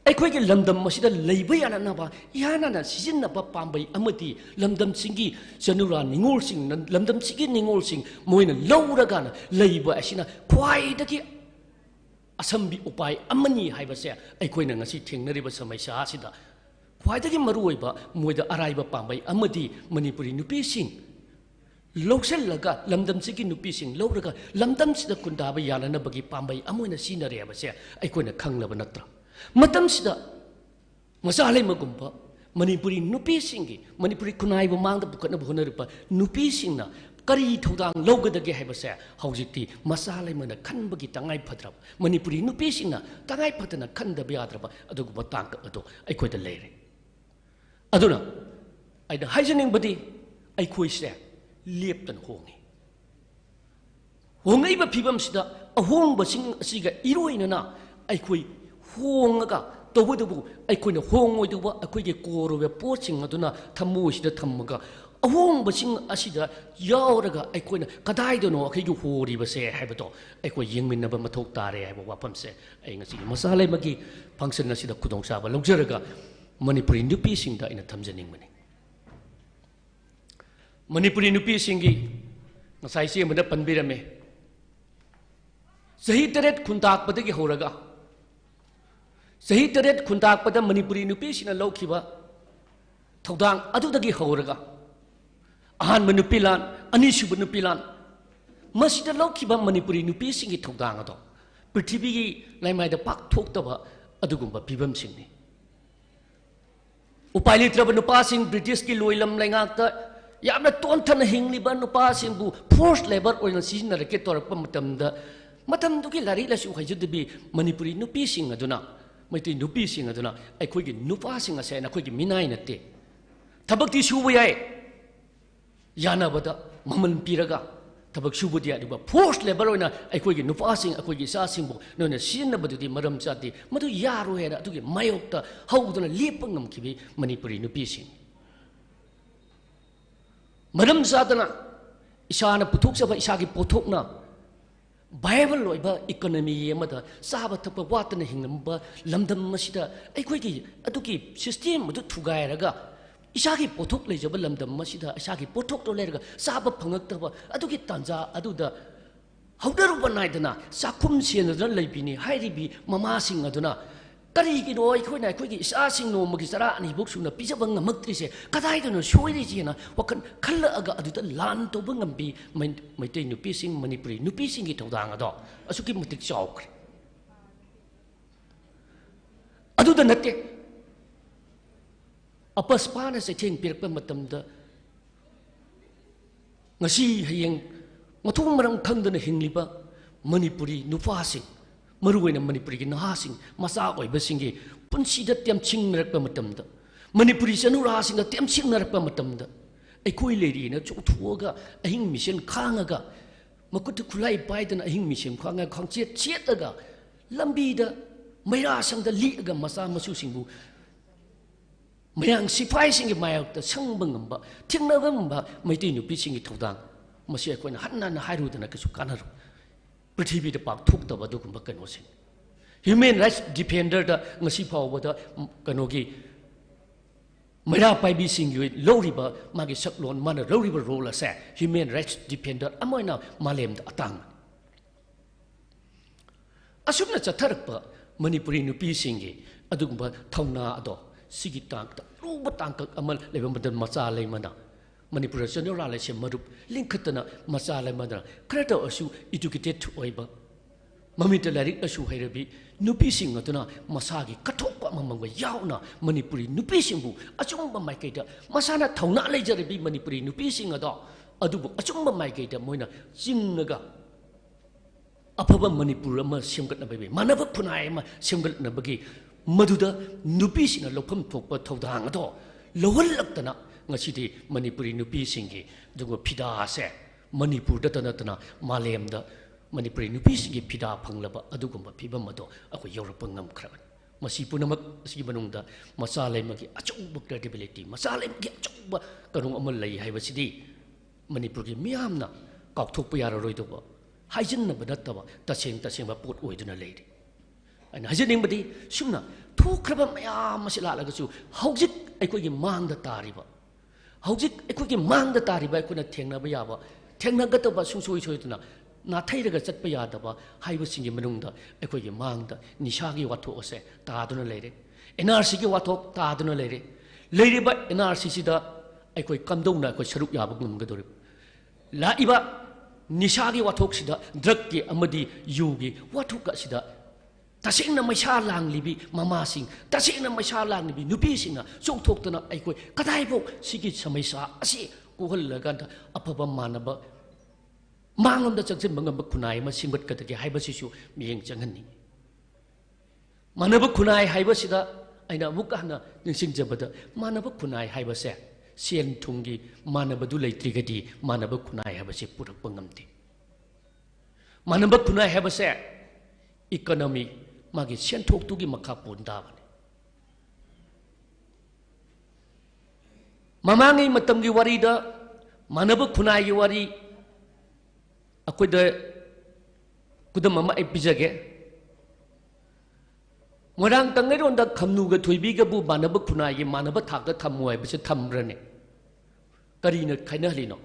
aikhoi gi lamdam masida leiba yana na ba yana na sijinna ba pambai amati lamdam singi Chanura ningol sing lamdam sigi ningol sing moina lowraga na leiba asina khwaidagi Asambi upai amani haibase aikhoina ngasi thengnariba samaisya asida khwaidagi maruoiba moida araiba pambai amadi Manipuri nupi sing lokselaga lamdam sigi nupi sing lowraga lamdam sida kundaba yanana bagi pambai amoina sinare abase aikhoina khanglaba natra matam sida Macha Leima gumba Manipuri nupi singi Manipuri kunaiba mangda bukatna bhonaripa nupi singna kari thodang logdage haibase haujikti Macha Leima na khanbagi tangai phadrab Manipuri nupi singna tangai phatana khandabe yadraba adugu batang ado aikhoida leire aduna aida haijaning badi aikhoise leptan hongai ba phibam sida ahongba sing asiga iroinana aikhoi hongaga tobudubu aikhoina hongoiduba aikhoige korobe poching aduna thamuisida thammaga ahongba sing asida yauraga aikhoina kadaidono akhigu horibase haibado aikoi yengminnaba mathok tare haiba wapamse ai ngasi Macha Leimagi function asida khudong saba logjaraga Manipuri nupi singda ina thamjaning mani Manipuri nupi singi ngasai se mada panbirame sahi teret khuntak padagi horaga sahi teret khuntak pada Manipuri nupi sina lokhiba thodang adudagi horaga ahan manupilan anisuba nupilan masida lokhiba Manipuri nupi singi thodang ado prithvi gi laimaida pak thoktaba adugumba pibam singni upai litraba nupa sing British ki loilam laingakta ยามนั้นต้นทันหิงลิบันนุปาสิงบู force labor โอ้ยนั่นสิ่งนั้นเกิดตัวรักมาทำตุกิลาริละสุขยุดบีมณีปุรีนุปีสิงห์ดูนะไม่ตีนุปีสิงห์ดูนะไอ้คุยกินนุปาสิงห์เสนาคุยกินมินายนัดเตทับกที่ชูบยัยยานาบดามันปีระกาทับกชูบดียดูบ่ force labor โอ้ยนะไอ้คุยกินนุปาสิงห์ไอ้คุยกินซาสิงห์บูนั่นน่ะสิ่งนั้นบดูดีมารำจัดดีมาดูยารู้เหรอตุกิไม่ออกตาเขาดูนะลีบงงคิบีมณีปุรีนุปีสิงห์มารำจัดนะอิชานะปุถุกสับอิชากิปุถุกนะไบเบิลลอยบ่อีโคโนมีมาดาซาบทับว่าตันหิงบ่ลำดำมาสิดาไอ้คุยกี่อตุกี้ซิสเต็มมันทุกายระกะอิชากิปุถุกเลยจะบ่ลำดำมาสิดาอิชากิปุถุกตัวเลยระกะซาบพังกตบ่อตุกี้ตันจาอตุดาเฮาเดรุบนายดนะสักคุมเสียนนั้นเลยปีนี้ให้รีบีมามาสิงอตุนะตรีกินโอ้ยคุยไหนคุยกี่ซาสิงโนมกิสระนี่บุกสุนะพิจบังมักตรีเสกระไดตัวนั้นช่วยได้จีนะว่ากันขันละอากาอตุตลานตัวบังบีไม่ได้นุปีสิงมณีปุรีนุปีสิงกิทองดังอ่ะดอกอสุกิมุติกจอกอตุตนัดเตะอปัสปานะเสถียงเปียกเป็นมาตำดางสีให้ยังมาทุ่งมันคันเดินหิงลิบะมณีปุรีนุฟ้าสิงมารู้ไว้นะมณีปุรีกินหาสิงมาสาวไอ้เบสิงกีปุ่นสีดัดเตรียมชิงนรักเป็นมาตำดามณีปุรีชนุราสิงดัดเตรียมชิงนรักเป็นมาตำดาไอ้คุยเลยดีนะจุดทัวก็ไอ้หิงมิเชนข้างก็มาคุยคุยไปแต่นะไอ้หิงมิเชนข้างก็ข้างเชียดก็ลำบีดาไม่ราสังดาลีก็มาสามาสู้สิงบูไม่ยังสิไฟสิงกีไม่เอาแต่ช่างบังงบะทิ้งนักบังบะไม่ตีนุปีสิงกีทองดังมาเสียคนหันนันหายรู้แต่นักสุการรู้ปฏิบัติปากทุกตัวบัดกุมบักกันโอสิน human rights defender ดางสิพาวบัดกันโอกีไม่ได้ไปบีสิงอยู่โลริบะมากิสักลอนมันโลริบะโรละเส human rights defender อามวยน่ะมาเลมตะตังอาสุนัจะทารักปะมณีปุรีนุปีสิงกีอดุกุมบะทาวนาอดอสิกิตังตะรูบตังกัอามันเลวมันเดินมาซาเลยมันนะManipuri Chanura Leishem Marup linkatana masala madra kreta asu educated to oiba mamitalarik asu hairabi nupi singatuna masagi kathokpa mamangwa yauna Manipuri nupi singbu achungba maikaita masana thauna leijarabi Manipuri nupi singada adubu achungba maikaita moina jingaga afaba Manipur ama semgatna baby manaba phunai ama semgatna bagi maduda nupi singa lopham thokpa thodang ado lowalaktana ngasi Manipuri nupi singi dungo pida ase Manipur datanatana malemda Manipuri nupi singi pida panglaba adugumba pibam ado ako Europe ngam khraban masi punamak sigi manungda masalai magi achungba credibility masalai magi achungba kanung amal lai haibasidi Manipur gi miyamna kakthokpa yararoi doba haijinna badattaba tasengba pot oiduna leidi ana hajining badi sumna thukraba mayam masila lagasu haujik aikoi gi mangda tariba Howjik equity mang the Tari by Kuna Tena Bayaba, Tenagata Susui Soituna, Natayga Set Bayadaba, Hibusing Manunda, equity mang the Nishagi Wato Ose, Taduna lady. NRC Wato, Taduna lady. Lady but NRC da equi Kandona, Sharup Yabagum Gadurip. La Iba Nishagi Watoxida, Draki Amadi Yugi, Watukasida. Tasing na may lang libi mamasing, tasing na may lang libi nupising na, so talk to na ay ko, katay po, sigit sa may sa, asi, kuhal laganda, apabamana ba, mangam da sagsin mga bakunay, masimbat ka taki, haiba sisu, miyeng jangan ni. Manabak kunay, haiba sida, ay na mukha na, ng singjabada, manabak kunay, haiba siya, siyan tunggi, manabadulay trigadi, manabak kunay, haiba siya, purak pangamti. Manabak kunay, haiba siya, economy, magi siyan tok tugi makapun dawan. Mamangi matam gi wari da manaba kunai gi wari akoy da kuda mama epijage morang tangai ron da khamnu ga thoibi ga bu manaba kunai gi manaba thak da thamoi bise thamrane karina khaina halino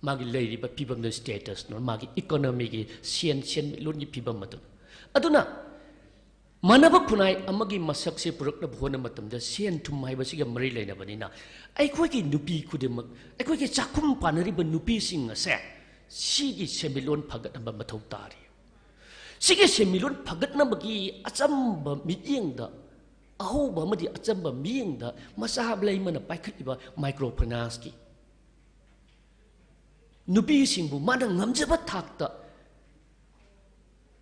magi leiri ba pibam da status no magi economy gi sian lon gi pibam matu aduna Manaba kunai amagi masak se purak na buhona matam da sian tumai ba siga mari laina banina ai ko ki nupi kudemak ai ko ki chakum panari ba nupi singa se sigi semilon phagat ba mathau tari sigi semilon phagat na bagi achamba miting da aho ba madi achamba miing da masahab lai mana paikhat iba microfinance ki nupi singbu mana ngamjaba thakta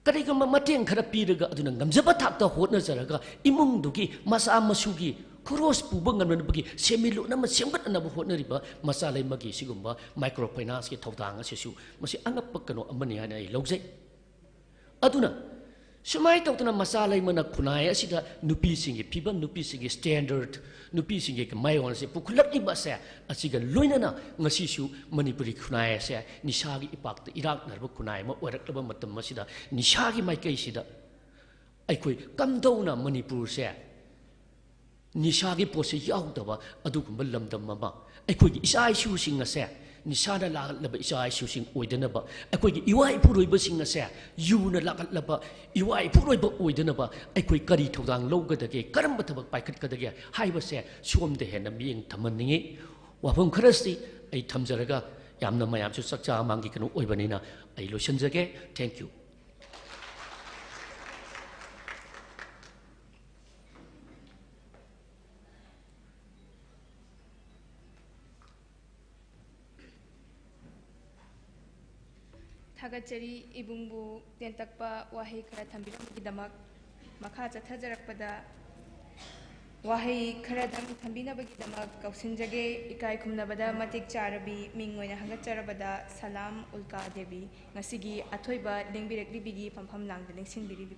karigama mateng khara piraga aduna ngamjaba thakta hotna jaraga imung dugi masa masugi cross puba ngamna bagi semilu nama semgat na hotna riba Macha Leima gi sigumba microfinance ki thawdang asisu masi angap kano amani hana ai logjai aduna sumai tawtana Macha Leima na khunai asida nupi singi phibam nupi singi standard nupi singi ka mayon se pukulak iba se asiga loinana ngasisu Manipuri khunai se nishagi ipakta irak narba khunai ma oraklaba matam masida nishagi mai kai sida aikoi kamdona Manipur se nishagi pose yaudaba adugumba lamdam mama aikoi isa isu singa se nishana lagalaba isa isu sing oidanaba aikoi iwai puroiba singa se yuna lagalaba iwai puroiba oidanaba aikoi kari thawdang lawgadage karamba thabak paikhat kadage haiba se somde hena mieng thamanningi wafam kharasi ai thamjaraga yamna mayam su sakcha mangi kanu oibanina ai losanjage thank you Thagachari ibungbu tentakpa wahi khara thambinabagidamag makha chathajarakpada wahi khara thambinabagidamag kausinjage ikai khumnabada matik charabi mingoina hangatcharabada salam ulka devi ngasigi athoiba lengbireklibigi pampham langda lengsinbiribi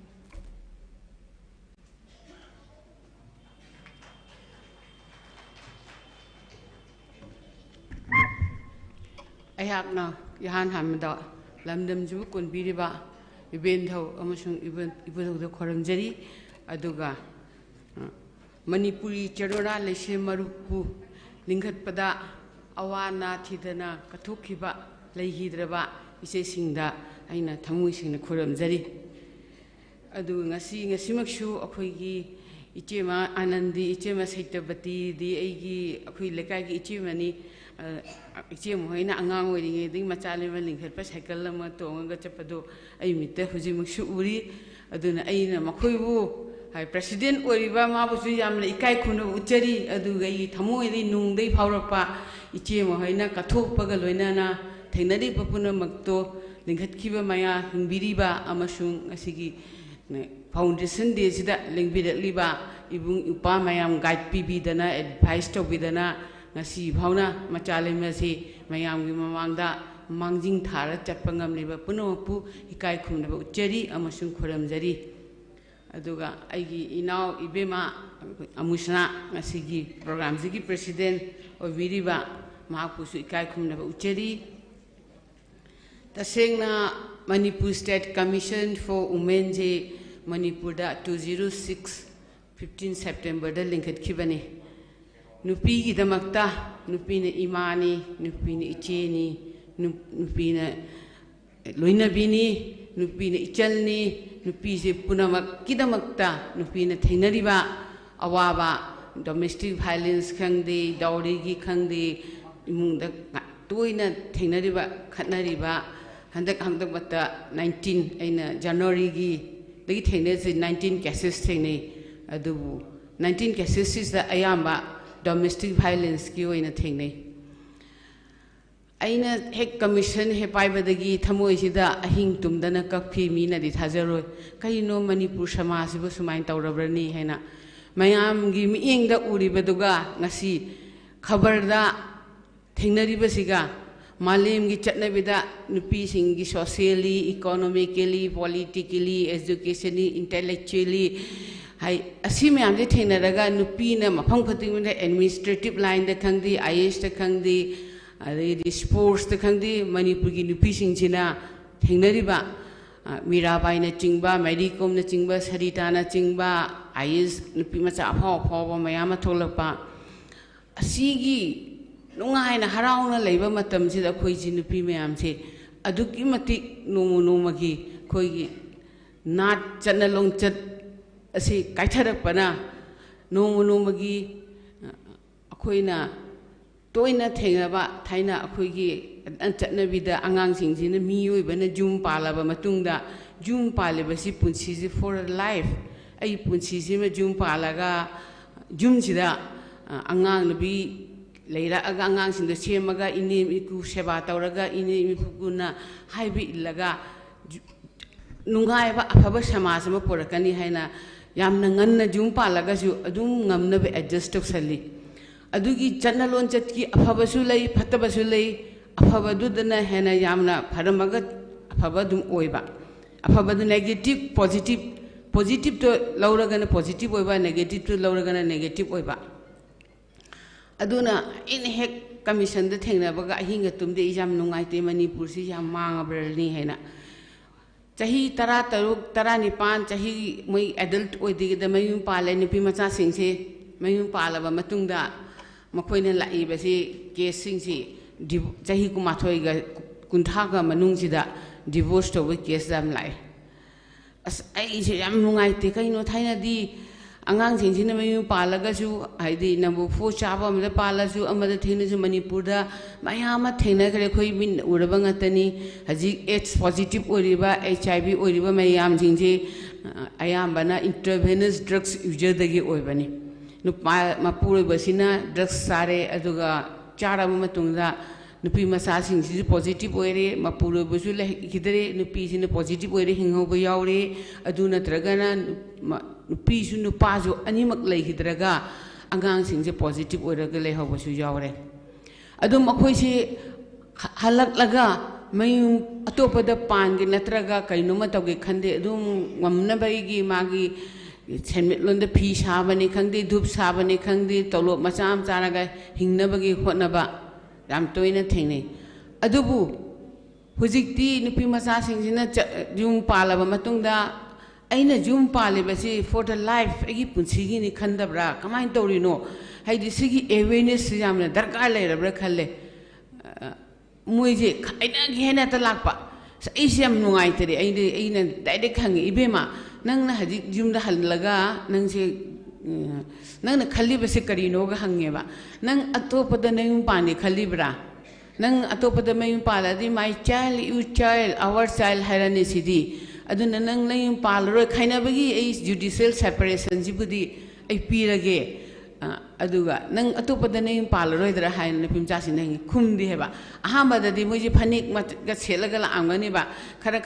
ayakna yahan hamda lamdam ju kun biriba iben thau amasung iben da khoramjari aduga Manipuri Chanura Leishem Marup lingkhatpada awana thidana kathukhiba leihidraba ise singda aina thamui singna khoramjari adu ngasimaksu akhoigi ichema anandi ichema saitabati di aigi akhoi lekai gi ichemani ichemu hoina angang oiringe ding Macha Leima lingkhatpa cycle lama tonga chapado ai mitta hujimaksu uri aduna aina makhoibu hai president oriba mabu su yamla ikai khunu uchari aduga I thamoi ri nungdei phawrapa ichemu hoina kathokpaga loinana thainari papuna makto lingkhatkiba maya hingbiriba amasung asigi foundation de sida lingbirakliba ibung upa mayam guide pibidana advice tobidana ngasi bhauna Macha Leima se mayam gi mamangda mangjing thara chatpa ngamliba punopu ikai khumnaba uchari amasung khoramjari aduga aigi inau ibema amusna ngasi gi program gi president obiriba mahapusu ikai khumnaba uchari tasengna Manipur State Commission for Women je Manipur da 206 15 September da lingkhat khibani nupi gi damakta nupi na imani nupi na icheni nupi na loina bini nupi na ichalni nupi se punamak gi damakta nupi na thainariba awaba domestic violence khangde dowry gi khangde imungda toina thainariba khatnariba handak bata 19 aina January gi dagi thaine 19 cases thaine adu 19 cases is the ayamba domestic violence ki oina thaine aina hek commission he paibadagi thamoi sida ahing tumdana kakphi mina di thajaroi kaino Manipur samaj bu sumain tawrabrani hena mayam gi miengda uribaduga ngasi khabarda thainari basiga malem gi chatnabida nupi singi socially economically politically educationally intellectually hai asime amde thainaraga nupi na mafang khating me administrative line da khangdi IAS da khangdi adi sports da khangdi Manipur gi nupi singchina thainariba mirabai na chingba medicom na chingba sarita na chingba IAS nupi macha aphaw mayama tholapa asigi nungaina harauna leiba matam sida khoi ji nupi mayam se aduki mati nomagi khoi gi nat chana longchat asi kaitharapana nomagi akhoina toina thengaba thaina akhoi gi chatnabida angang singjina miyoi bana jum palaba matungda jum paleba si punsi ji for life ai punsi ji ma jum palaga jum sida angang nabi leiraga angangsingda semaga ini miku seba tawraga ini mipukuna haibi illaga nungaiba afaba samaj ama porakani haina yamna nganna jum palaga su adum ngamna be adjust tawsali adugi chanalon chatki afaba su lei phataba su lei afaba dudana hena yamna pharamaga afaba dum oiba afaba du negative positive to lauragana positive oiba negative to lauragana negative oiba aduna in hek commission da thengna baga hinga tumde exam nungai te manipur si yam manga brani hena chahi 13 19 chahi moi adult oidi da mayum pale ni pi macha singse mayum palaba matungda makoina lai ba si case singsi chahi kumathoi ga kuntha ga manung sida divorce to we case dam lai as ai se yam nungai te kaino thaina di angang singsin mayum palaga su haidi number 4 chaba amda palasu amada thina su manipur da mayama thena kare khoi min uraba ngatani haji AIDS positive oriba HIV oriba mayam singse ayambana intravenous drugs user dagi oibani nu mapur basina drugs sare aduga chara matungda nupi masa singsi positive oire mapur basu le hidare nupi sina positive oire hingho ba yaure aduna tragana nupi su nupa su animak lei hidraga angang singse positive oiraga lei hawa su yaure adum akhoi se halak laga mayum atopada pangi natraga kainuma tawge khande adum ngamna baigi magi senmit londa phi sabani khangde dhup sabani khangde tawlo macham charaga hingna bagi khotnaba yam toina thengne adubu hujikti nupi macha singsina jum palaba matungda aina jum pale basi for the life agi punsigi ni khandabra kamai torino haidi sigi awareness jamna darkar leirabra khalle moije aina gena ta lakpa isam nungai tari aina direct khangi ibema nangna haji jumda halaga nangse nangna khalli basi karino ga hangeba nang atopada nang pani khallibra nang atopada mayum pala di my child you child our child harani sidi aduna nang layum palro khaina bagi ai judicial separation jibudi ai pirage aduga nang atopada nang palro idra haina pimcha sinang khumdi heba ahamba di moji phanik ga selaga la angani ba khara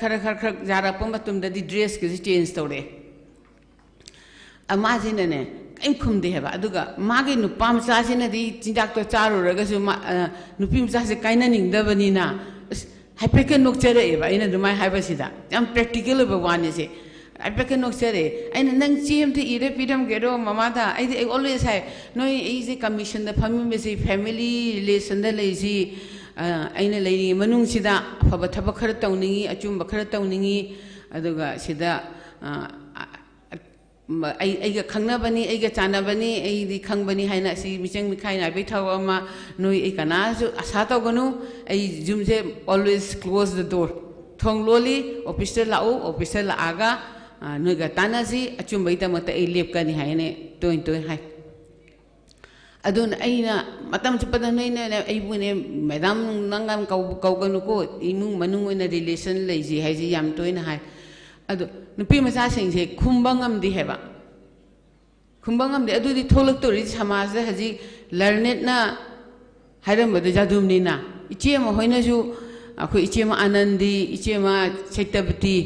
jara pamba tumda di dress ke change tore amajina ne ai khumdi heba aduga magi nu pamcha sina di jindak to charu raga su nupi mcha se kaina ningdabani na hypercan nokchere eba ina dumai haibasida yam practical ba wani se hypercan nokchere aina nang chim te ire pidam gero mama da I always say no is a commission the family relation da lazy aina lady manung sida phaba thaba khara tawningi achum khara tawningi aduga sida aiga khangnabani aiga chanabani ai khangbani haina si michang mikhai na be thawama noi ai kana su asa tawganu ai jumse always close the door thong loli officer la aga noi ga tanaji achum baita mata ai lepkani haine toin hai adun aina matam chupada naina ai bune madam nangam kauganu ko imung manung oina relation leiji haiji yam toina hai adu nupi macha singse khumbangam di heba khumbangam de adu di tholak tori samaj da haji learned na hairam badu jadumni na iche ma hoina ju akoi iche ma anandi iche ma chaitabti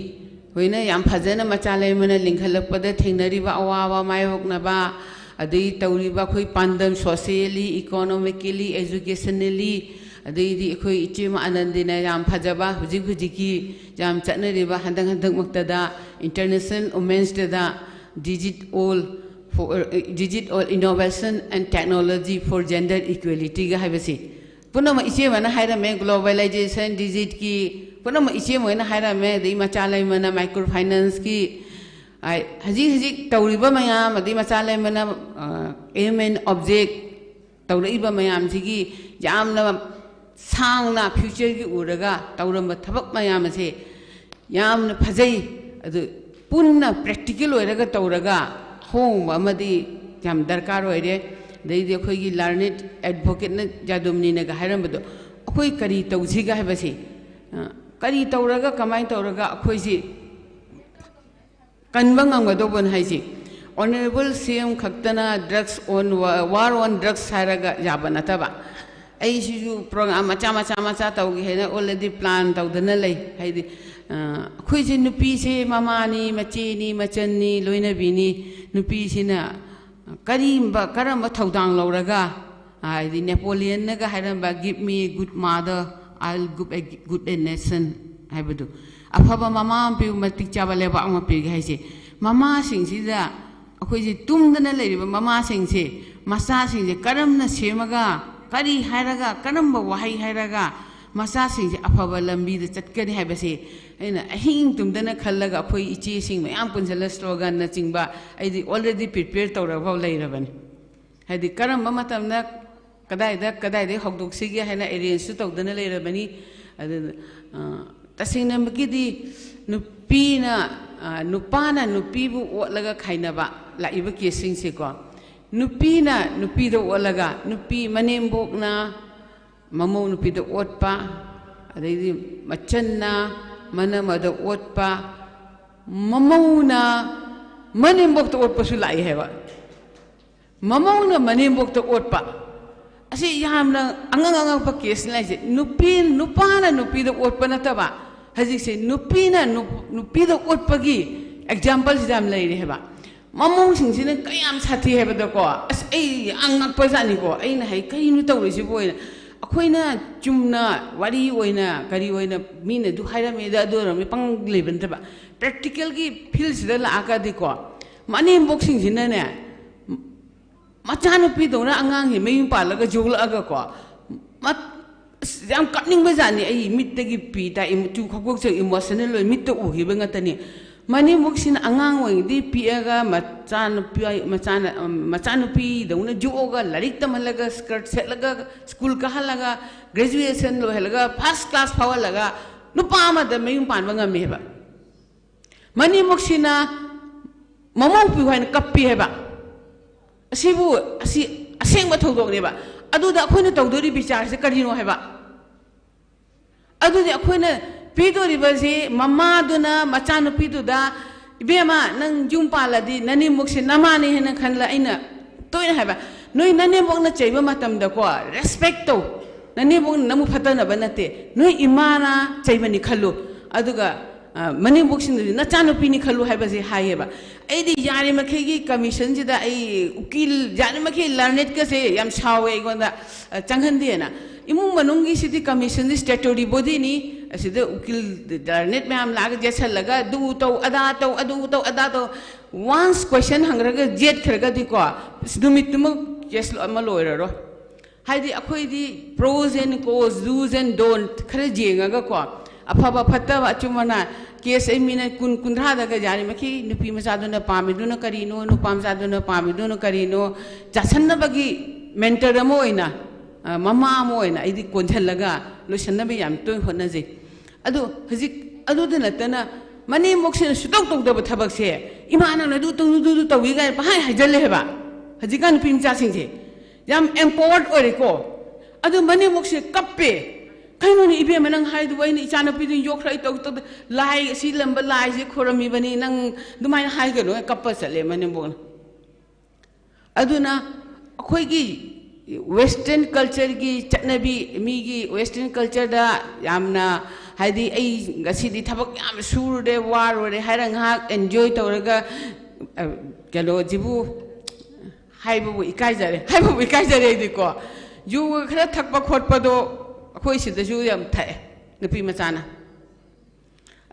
hoina yam phajana macha leimana lingkhalakpada thengnari ba awawa mayok na ba adai tauri ba khoi pandam socially economically educationally adai khoi iche ma anandi na yam phajaba hujiki jam chatnari ba handang maktada international women's day da digital innovation and technology for gender equality ga habasi punama iche mana haira me globalization digit ki punama iche moina haira me dei machalai mana microfinance ki ai haji tawriba mayam dei machalai mana aim and object tawriba mayam sigi jamna sangna future ki uraga tawramba thabak mayam se yamna phajai adu punna practical oiraga tawraga home amadi yam darkar oire dei khoi gi learned advocate na jadumni na ga hairambado khoi kari tawji ga habasi kari tawraga kamai tawraga khoi ji kanbang angadobon haisi honorable CM khaktana drugs on war on drugs haraga jabanataba ꯑꯩꯁꯤꯁꯨ programme ꯃꯆꯥ ꯇꯧꯒꯦ ꯍꯥꯏꯅ already plan ꯇꯧꯗꯅ ꯂꯩ ꯍꯥꯏꯗꯤ ꯑꯩꯈꯣꯏꯁꯦ ꯅꯨꯄꯤꯁꯦ ꯃꯃꯥꯅꯤ ꯃꯆꯦꯅꯤ ꯃꯆꯟꯅꯤ ꯂꯣꯏꯅꯕꯤꯅꯤ ꯅꯨꯄꯤꯁꯤꯅ ꯀꯔꯝꯕ ꯊꯧꯗꯥꯡ ꯂꯧꯔꯒ ꯍꯥꯏꯗꯤ ꯅꯦꯄꯣꯂꯤꯌꯟꯅꯒ ꯍꯥꯏꯔꯝꯕ ꯒꯤꯞ ꯃꯤ ꯒꯨꯗ ꯃꯥꯗꯔ ꯑꯥꯏꯜ ꯒꯨꯗ ꯑꯦ ꯅꯦꯁꯟ ꯍꯥꯏꯕꯗꯨ ꯑꯐꯕ ꯃꯃꯥ ꯑꯃ ꯄꯤꯌꯨ ꯃꯇꯤꯛ ꯆꯥꯕ ꯂꯩꯕꯥꯛ ꯑꯃ ꯄꯤꯒꯦ ꯍꯥꯏꯁꯦ ꯃꯃꯥꯁꯤꯡꯁꯤꯗ ꯑꯩꯈꯣꯏꯁꯦ ꯇꯨꯡꯗꯅ ꯂꯩꯔꯤꯕ ꯃꯃꯥꯁꯤꯡꯁꯦ ꯃꯆꯥꯁꯤꯡꯁꯦ ꯀꯔꯝꯅ ꯁꯦꯝꯃꯒ ꯀꯔꯤ ꯍꯥꯏꯔꯒ ꯀꯔꯝꯕ ꯋꯥꯍꯩ ꯍꯥꯏꯔꯒ ꯃꯆꯥꯁꯤꯡꯁꯦ ꯑꯐꯕ ꯂꯝꯕꯤꯗ ꯆꯠꯀꯅꯤ ꯍꯥꯏꯕꯁꯦ ꯑꯩꯅ ꯑꯍꯤꯡ ꯇꯨꯝꯗꯅ ꯈꯜꯂꯒ ꯑꯩꯈꯣꯏ ꯏꯆꯦꯁꯤꯡ ꯃꯌꯥꯝ ꯄꯨꯟꯁꯤꯜꯂ ꯁ꯭ꯂꯣꯒꯥꯟꯅꯆꯤꯡꯕ ꯑꯩꯗꯤ ꯑꯣꯜꯔꯦꯗꯤ ꯄ꯭ꯔꯤꯄꯦꯌꯔ ꯇꯧꯔꯒ ꯂꯩꯔꯕꯅꯤ ꯍꯥꯏꯗꯤ ꯀꯔꯝꯕ ꯃꯇꯝꯗ ꯀꯗꯥꯏꯗꯒꯤ ꯍꯧꯗꯣꯛꯁꯤꯒꯦ ꯍꯥꯏꯅ ꯑꯦꯔꯦꯟꯖꯁꯨ ꯇꯧꯗꯅ ꯂꯩꯔꯕꯅꯤ ꯑꯗꯨꯅ ꯇꯁꯦꯡꯅꯃꯛꯀꯤꯗꯤ ꯅꯨꯄꯥꯅ ꯅꯨꯄꯤꯕꯨ ꯑꯣꯠꯂꯒ ꯈꯥꯏꯅꯕ ꯂꯥꯛꯏꯕ ꯀꯦꯁꯁꯤꯡꯁꯦꯀꯣ ꯅꯨꯄꯤꯅ ꯅꯨꯄꯤꯗ ꯑꯣꯠꯂꯒ ꯅꯨꯄꯤ ꯃꯅꯦꯝꯕꯣꯛꯅ ꯃꯃꯧ ꯅꯨꯄꯤꯗ ꯑꯣꯠꯄ ꯑꯗꯩꯗꯤ ꯃꯆꯟꯅ ꯃꯅꯝꯃꯗ ꯑꯣꯠꯄ ꯃꯃꯧꯅ ꯃꯅꯦꯝꯕꯣꯛꯇ ꯑꯣꯠꯄꯁꯨ ꯂꯥꯛꯏ ꯍꯥꯏꯕ ꯃꯃꯧꯅ ꯃꯅꯦꯝꯕꯣꯛꯇ ꯑꯣꯠꯄ ꯑꯁꯤ ꯌꯥꯝꯅ ꯑꯉꯛꯄ ꯀꯦꯁꯅꯤ ꯍꯥꯏꯁꯦ ꯅꯨꯄꯥꯅ ꯅꯨꯄꯤꯗ ꯑꯣꯠꯄ ꯅꯠꯇꯕ ꯍꯧꯖꯤꯛꯁꯦ ꯅꯨꯄꯤꯅ ꯅꯨꯄꯤꯗ ꯑꯣꯠꯄꯒꯤ ꯑꯦꯛꯖꯥꯝꯄꯜꯁꯤ ꯌꯥꯝ ꯂꯩꯔꯦ ꯍꯥꯏꯕ ꯃꯃꯧꯁꯤꯡꯁꯤꯅ ꯀꯌꯥꯝ ꯁꯥꯊꯤ ꯍꯥꯏꯕꯗꯀꯣ ꯑꯁ ꯑꯩ ꯌꯥꯝ ꯉꯛꯄꯖꯥꯠꯅꯤꯀꯣ ꯑꯩꯅ ꯍꯥꯏ ꯀꯩꯅꯣ ꯇꯧꯔꯤꯁꯤꯕꯨ ꯑꯣꯏꯅ ꯑꯩꯈꯣꯏꯅ ꯆꯨꯝꯅ ꯋꯥꯔꯤ ꯑꯣꯏꯅ ꯀꯔꯤ ꯑꯣꯏꯅ ꯃꯤꯅ ꯑꯗꯨ ꯍꯥꯏꯔꯝꯃꯦꯗ ꯑꯗꯨ ꯑꯣꯏꯔꯝꯃꯤ ꯄꯪ ꯂꯩꯕ ꯅꯠꯇꯕ ꯄ꯭ꯔꯦꯛꯇꯤꯀꯦꯜꯒꯤ ꯐꯤꯜꯁꯤꯗ ꯂꯥꯛꯑꯒꯗꯤꯀꯣ ꯃꯅꯦꯝꯕꯣꯛꯁꯤꯡꯁꯤꯅꯅꯦ ꯃꯆꯥꯅꯨꯄꯤꯗꯧꯅ ꯑꯉꯥꯡꯁꯦ ꯃꯌꯨꯝ ꯄꯥꯜꯂꯒ ꯌꯣꯛꯂꯛꯑꯒꯀꯣ ꯌꯥꯝ ꯀꯞꯅꯤꯡꯕꯖꯥꯠꯅꯤ ꯑꯩ ꯃꯤꯠꯇꯒꯤ ꯄꯤ ꯇꯥꯏ ꯃꯆꯨ ꯈꯣꯛꯆ ꯏꯃꯣꯁꯅꯦꯜ ꯑꯣꯏ ꯃꯤꯠꯇ ꯎꯈꯤꯕ ꯉꯥꯛꯇꯅꯤ ꯃꯅꯦꯝꯕꯣꯛꯁꯤꯅ ꯑꯉꯥꯡ ꯑꯣꯏꯔꯤꯉꯩꯗꯤ ꯄꯤꯛꯑꯒ ꯃꯆꯥꯅꯨꯄꯤꯗꯧꯅ ꯌꯣꯛꯑꯒ ꯂꯥꯏꯔꯤꯛ ꯇꯝꯍꯜꯂꯒ ꯁ꯭ꯀꯔꯠ ꯁꯦꯠꯂꯒ ꯁ꯭ꯀꯨꯜ ꯀꯥꯍꯜꯂꯒ ꯒ꯭ꯔꯦꯖꯨꯑꯦꯁꯟ ꯂꯣꯏꯍꯜꯂꯒ ꯐꯥꯔꯁ ꯀ꯭ꯂꯥꯁ ꯐꯥꯎꯍꯜꯂꯒ ꯅꯨꯄꯥ ꯑꯃꯗ ꯃꯌꯨꯝ ꯄꯥꯟꯕ ꯉꯝꯃꯦꯕ ꯃꯅꯦꯝꯕꯣꯛꯁꯤꯅ ꯃꯃꯧ ꯄꯤꯌꯨ ꯍꯥꯏꯅ ꯀꯞꯄꯤ ꯍꯥꯏꯕ ꯑꯁꯤ ꯑꯁꯦꯡꯕ ꯊꯧꯗꯣꯛꯅꯦꯕ ꯑꯗꯨꯗ ꯑꯩꯈꯣꯏꯅ ꯇꯧꯗꯣꯔꯤꯕ ꯕꯤꯆꯥꯔꯁꯦ ꯀꯔꯤꯅꯣ ꯍꯥꯏꯕ ꯑꯗꯨꯗꯤ ꯑꯩꯈꯣꯏꯅ ꯄꯤꯗꯣꯔꯤꯕꯁꯤ ꯃꯃꯥꯗꯨꯅ ꯃꯆꯥꯅꯨꯄꯤꯗꯨꯗ ꯏꯕꯦꯝꯃ ꯅꯪ ꯌꯨꯝ ꯄꯥꯜꯂꯗꯤ ꯅꯅꯦꯝꯕꯣꯛꯁꯦ ꯅꯃꯥꯅꯤ ꯍꯥꯏꯅ ꯈꯜꯂ ꯑꯩꯅ ꯇꯣꯏꯅ ꯍꯥꯏꯕ ꯅꯣꯏ ꯅꯅꯦꯝꯕꯣꯛꯅ ꯆꯩꯕ ꯃꯇꯝꯗꯀꯣ ꯔꯦꯁꯄꯦꯛ ꯇꯧ ꯅꯅꯦꯝꯕꯣꯛꯅ ꯅꯪꯕꯨ ꯐꯠꯇꯅꯕ ꯅꯠꯇꯦ ꯅꯣꯏ ꯏꯃꯥꯅ ꯆꯩꯕꯅꯤ ꯈꯜꯂꯨ ꯑꯗꯨꯒ ꯃꯅꯦꯝꯕꯣꯛꯁꯤꯡꯗꯨꯗꯤ ꯅꯆꯥꯅꯨꯄꯤꯅꯤ ꯈꯜꯂꯨ ꯍꯥꯏꯕꯁꯦ ꯍꯥꯏꯌꯦꯕ ꯑꯩꯗꯤ ꯌꯥꯔꯤꯃꯈꯩꯒꯤ ꯀꯃꯤꯁꯟꯁꯤꯗ ꯑꯩ ꯎꯀꯤꯜ ꯌꯥꯔꯤꯃꯈꯩ ꯂꯥꯔꯅꯦꯠꯀꯁꯦ ꯌꯥꯝ ꯁꯥꯎꯋꯦ ꯑꯩꯉꯣꯟꯗ ꯆꯪꯍꯟꯗꯦꯅ ꯏꯃꯨꯡ ꯃꯅꯨꯡꯒꯤꯁꯤꯗꯤ ꯀꯃꯤꯁꯟꯗꯤ ꯁ꯭ꯇꯦꯇꯨꯇꯣꯔꯤ ꯕꯣꯗꯤꯅꯤ ꯑꯁꯤꯗ ꯎꯀꯤꯜ ꯂꯥꯔꯅꯦꯠ ꯃꯌꯥꯝ ꯂꯥꯛꯑꯒ ꯌꯦꯠꯁꯜꯂꯒ ꯑꯗꯨ ꯇꯧ ꯑꯗꯥ ꯇꯧ ꯑꯗꯨ ꯇꯧ ꯑꯗꯥ ꯇꯧ ꯋꯥꯟꯁ ꯀꯣꯏꯁꯟ ꯍꯪꯈ꯭ꯔꯒ ꯌꯦꯠꯈ꯭ꯔꯒꯗꯤꯀꯣ ꯅꯨꯃꯤꯠꯇꯨꯃꯛ ꯀꯦꯁ ꯑꯃ ꯂꯣꯏꯔꯔꯣꯏ ꯍꯥꯏꯗꯤ ꯑꯩꯈꯣꯏꯗꯤ pros and cons dos and don'ts खरे जेंगगको अफबा फत्तबा अचुमना केस आई मीना कुंद्रादगा यारिमखि नुपी मचादुना पामिदुना करिनो नुपा मचादुना पामिदुना करिनो चासन्नबगी मेंटर अमो ओइना ममा अमो ओइना आइदि कोन्थलगा लोसन्नबे याम तोय होनजे अदु हजिक अदुद नतना मनेमोक्सिन सुतोक तोकदब थबकसे इमाना नदु तु तौगी गाय पहाय हाइजले हेबा हजिकान नुपी मचासिंजे याम एम्पावर्ड ओइरेको अदु मनेमोक्से कप्पे कहीं इबेम नंग हाइदु वैनि इचानपीदु योखरै तौ तौ लाई सि लंबा लाई जे खोरमीबनी नंग दुमाइन हाइगनो कप्पा चले मनेमोन अदुना अखोइगी वेस्टर्न कल्चर की चटनबी मीगी वेस्टर्न कल्चर दा यामना हाइदि एई गसिदि थबक याम सुरदे वारोदे हाइरंग हा एन्जॉय तौरगा केलो जिबु हाइबु इकाइजरे दिको यु खरा थकपा खोटपदो अखोई सिदसु याम थाए नुपी मचाना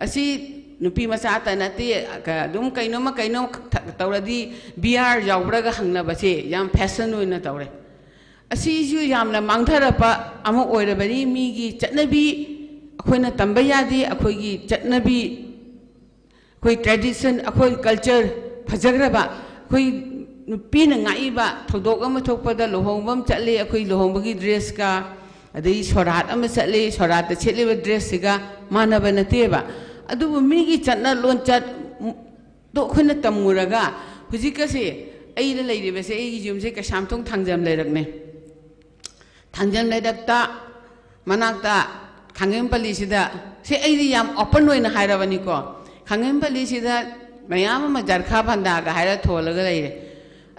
असी नुपी मचा त नते दुम कैनो तौरदी बिआर यावब्रगा हंगनबसे याम फैशन ओइना तौरे असीजु यामना मांगधरपा अमो ओइरबनी मीगी चटनबी अखोइना तंबा यादे अखोइगी चटनबी अखोइ ट्रेडिशन अखोइ कल्चर फजग्रबा अखोइ नुपीना ngaइबा थौदोक अमा थोकपदा लोहोंबम चले अखोइ लोहोंबगी ड्रेस का अदई सोरात अमा चले सोरात छेलेबा ड्रेस सिगा मानबा नतेबा अदुबु मीगी चटना लोनचत तो अखोइना तमुरगा हुजिकसे अइला लैरिबसे एगी जुमसे कसामथों थांजम लैरकने थांजम लैरकता मनाकता खांगेमपल्ली सिदा से अइदि याम ओपन ओइना हाइरबनिको खांगेमपल्ली सिदा मयाम अमा जरखा भंडागा हाइरा थोलगा लैरे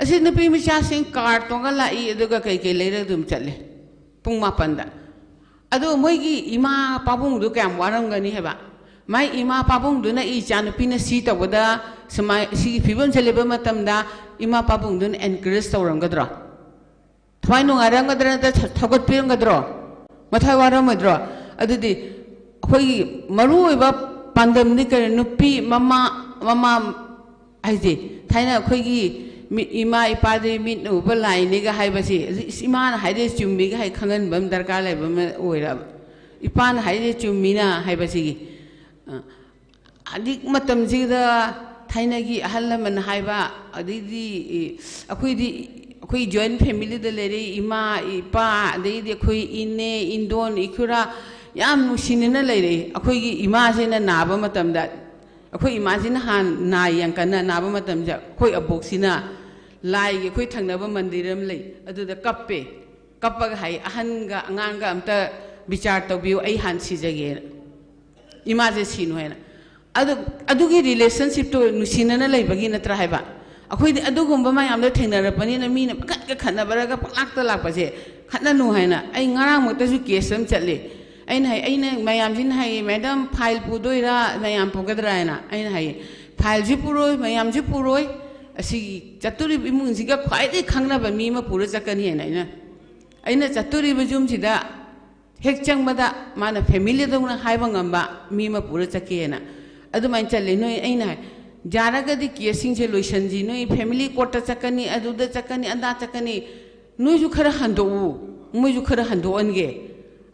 असे नुपी मचासिंग कार तोंगा लाई अदुगा कई लैरक दुम चले pung mapanda adu moigi ima pabung du kam warangani heba mai ima pabung du na I chanu pina si tawada samai si fibon seleba matamda ima pabung du encourage tawrangadra thwai no ngarangadra ta thagot pirangadra mathai waramadra adudi khoi maru oiba pandam ni kare nupi mama aije thaina khoi gi ima ipade mit uba lai ni ga haibasi ima na haide chummi ga hai khangan bam darkar lai bam oira ipan haide chummi na haibasi gi adik matam ji da thaina gi ahal man haiba adidi akhoi joint family da lere ima ipa adidi akhoi inne indon ikura yam nusinina lere akhoi gi ima se na naba matam da akhoi ima sin han na yang kana naba matam ja khoi abok sina lai gi khoi thangnaba mandiram lei aduda kappe kappaga hai ahan ga angang ga amta bichar tawbiu ai han sijage ima je sinu hena adugi relationship to nusinana leibagi natra haiba akhoi di adugumba mayam da thengnarapani na mi na kat ka khanabaraga paklakta lakpase khatna nu haina ai ngarang mota su kesam chatle aina mayam jin hai madam file pudoira mayam pogadra aina hai file ji puroi mayam ji puroi asi chaturi imung siga khwai de khangna ba mi ma pura chakani aina chaturi bajum sida hek changmada mana family dongna haiba ngamba mi ma pura chakena adumai challe noi aina jaraga di kesing se loisanji noi family court chakani aduda chakani anda chakani noi ju khara hando moi ju khara hando ange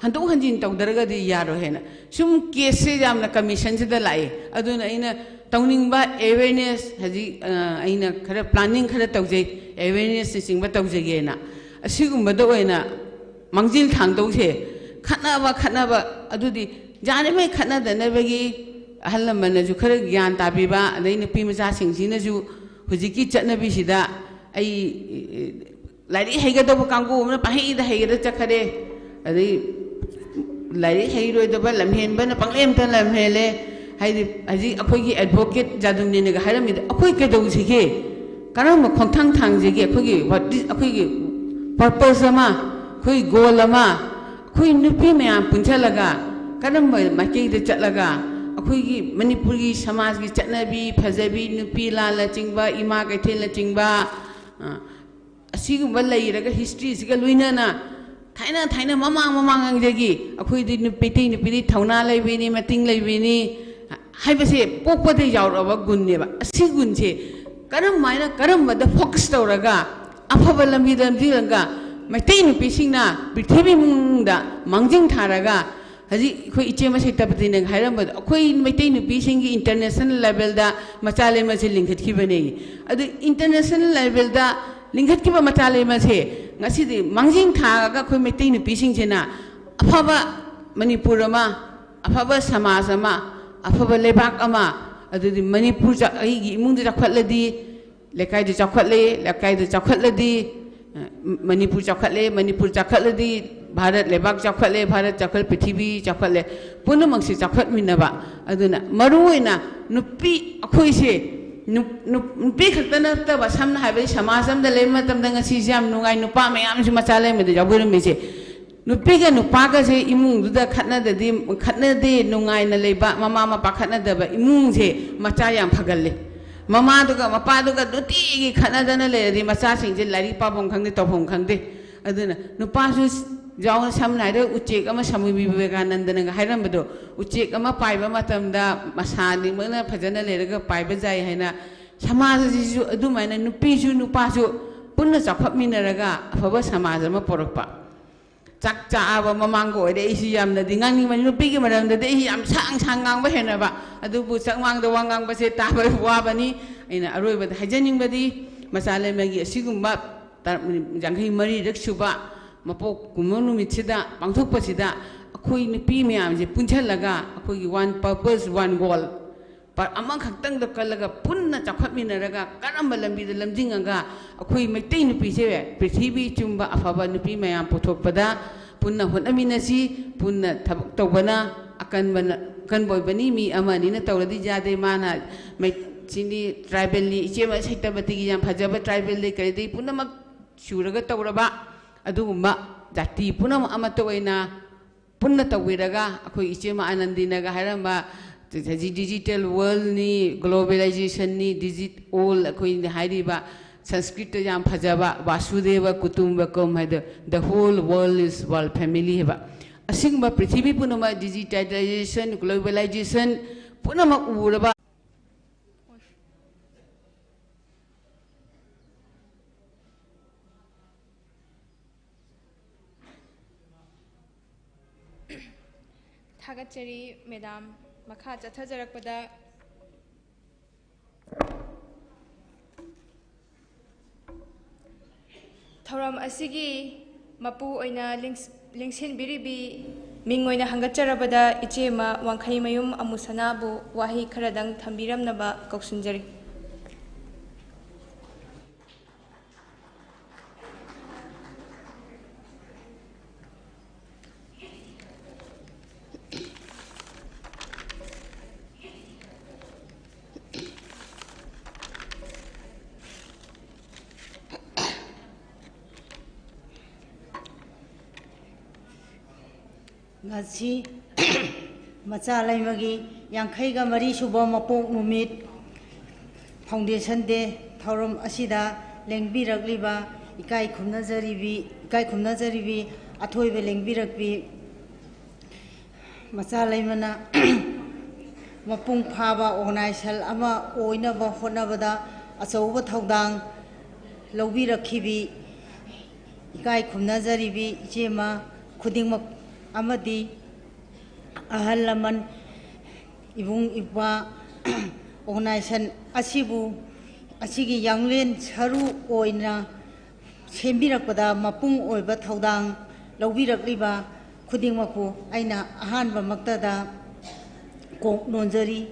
hando hanjin tawdaraga di yaro hena sum kese jamna commission se da lai aduna aina tawningba awareness haji aina khara planning khara tawje awareness singba tawje na asigumba do oina mangjil thangdau se khatnaba adudi jane mai khatna dana bagi ahal lamana ju khara gyan tabiba adai nupi macha singsina ju hujiki chatnabi sida ai lari haiga do kangu na pahi da haiga da chakhare adai lari hairoi da lamhen bana panglem tan lamhele haji akhoi gi advocate jadum ni ga haram ida akhoi ke do sike karam khongthang thang je ge akhoi gi purpose ama khoi goal ama khoi nupi mayam punchalaga karam ma ke da chatlaga akhoi gi manipuri samaj gi chatnabi phajabi nupi lala chingba ima kaithel la chingba asigumba leiraga history siga luina na thaina mamang jagi akhoi di nupi thauna leibini mating leibini haibase pokpade yauraba gunne ba asi gunche karam da focus tawraga afaba lambi damjiranga maitai nupi singna prithibi mungda mangjing tharaga haji khoi iche ma setabati nang hairam bad khoi maitai nupi singi international level da machale ma se lingkhat ki bane adu international level da lingkhat ki ba machale ma se ngasi di mangjing tha ga khoi maitai nupi sing chena afaba manipur ama afaba samaj ama afaba lebak ama adu di manipur ja ai gi imung da khwatladi lekai da chakhatladi manipur chakhatladi Bharat lebak chakhatle Bharat chakhal prithibi chakhatle punamang se chakhlat minaba aduna maruina nupi akhoi se nupi khatana ta basamna haibai samajam da lema tamda ngasi jam nungai nupa mayam si machale me da jaburum me se nupi ga nupa ga se imung du da khatna de nungai na leba mama pakhatna da ba imung se macha yam phagalle mama duga mapa duga duti gi khatna da na le ri macha sing je lari pa bong khangde to bong khangde aduna nupa su jaw samnai da uchek ama Swami Vivekananda na hairam bado uchek ama paiba matamda masani mana phajana leraga paiba jai haina samaj ji adumaina nupi ju nupa ju punna chakhapminaraga afaba samaj ama porakpa chak cha aba mamango ide isi yamna dingang ni nupi gi maramda de yam sang ngang ba hena ba adubu changwang da wangang ba se ta ba wa bani aina aroi ba hajaning badi masale magi asigumba janghai mari raksuba mapok kumonu mitsida pangthok pasida akhoi nupi myam je punchalaga akhoi gi one purpose one goal par amang khaktang da kalaga punna chakhapminaraga karamba lambi da lamjingaga akhoi maitai nupi se prithibi chumba afaba nupi myam puthokpada punna honaminasi punna thabak tawbana kan boybani mi amani na tawradi jade mana mai chini tribal li ichema saitabati gi yam phajaba tribal li kai dei punna mak shuraga tawraba adugumba jati punam amata oina punna tawiraga akoi ichema anandinaga haramba digital world ni globalization ni all akoi ni hairiba Sanskrit jam phajaba Vasudeva Kutumbakam haida the whole world is one family heba asingba prithvi punama digitalization globalization punama uraba Thagachari Madam Makha Chathajarakpada Thoram Asigi Mapu oina Lingsin Biribi Mingoina Hangacharabada Ichema Wankai Mayum Amusanabu Wahi Karadang Tambiram Naba Koksunjari Ngasi Macha Leima gi Yankhaiga Mari Suba Mapok Numit Foundation de Thorum Asida Lengbiragliba Ikai Khumnazaribi Athoibe Lengbirakbi Macha Leimana Mapung Phaba Organization ama Oinaba Honabada Achauba Thaudang Laubirakhibi Ikai Khumnazaribi Ichema Khudingmak Amadi Ahalaman Ibung Iba Organization Asibu Asigi Shanglen Saru Oina Sembirakpada Mapung Oiba Thaudang Laubirakliba Khudingmaku Aina Ahanba Maktada Kok Nonjari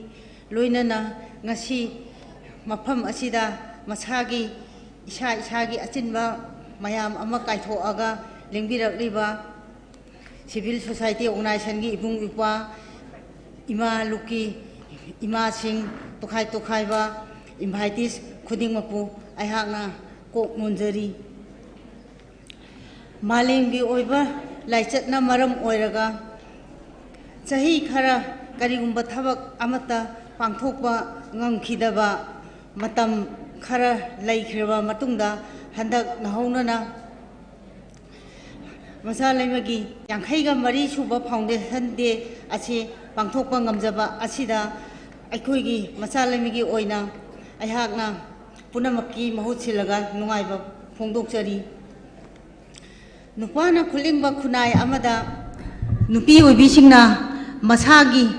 Loinana Ngasi Mapam Asida Masagi Isagi Achinba Mayam Amakaithoaga Lengbirakliba Civil Society Organization gi ibung ipa ima luki ima sing tokhai ba invitees khuding mapu aihakna kok nonjari maleng gi oiba laichatna maram oiraga chahi khara karigumba thabak amata pangthokpa ngamkhidaba matam khara laikhreba matungda handak nahaunana Macha Leima gi Yankhaiga Mari Suba Foundation de Achi Pangthokpa Ngamjaba Asida Aikhoigi Macha Leima gi oina Aihakna Punamakki Mahut Silaga Nungaiba Phongdokchari Nupana Khulingba Khunai Amada Nupi Oibisingna Masagi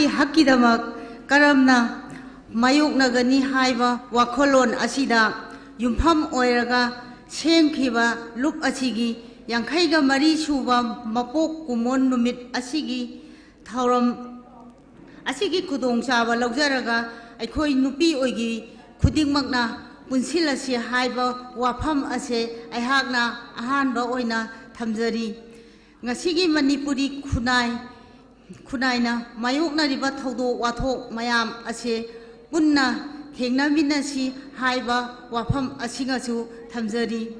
Hakkidamak Karamna Mayoknagani Haiba Wakholon Asida Yumpham Oiraga Semkhiba Lup Asigi Yankhaiga Mari Suba Mapok Kumon Numit Asigi Thoram Asigi Kudong Chaba Laujaraga Aikhoi Nupi Oigi Khudingmakna Punsilasi Haiba Wafam Ase Aihakna Ahanba Oina Thamjari Ngasigi Manipuri Khunaina Mayokna Riba Thodo Wathok Mayam Ase Punna Thengnaminasi Haiba Wafam Asingasu Thamjari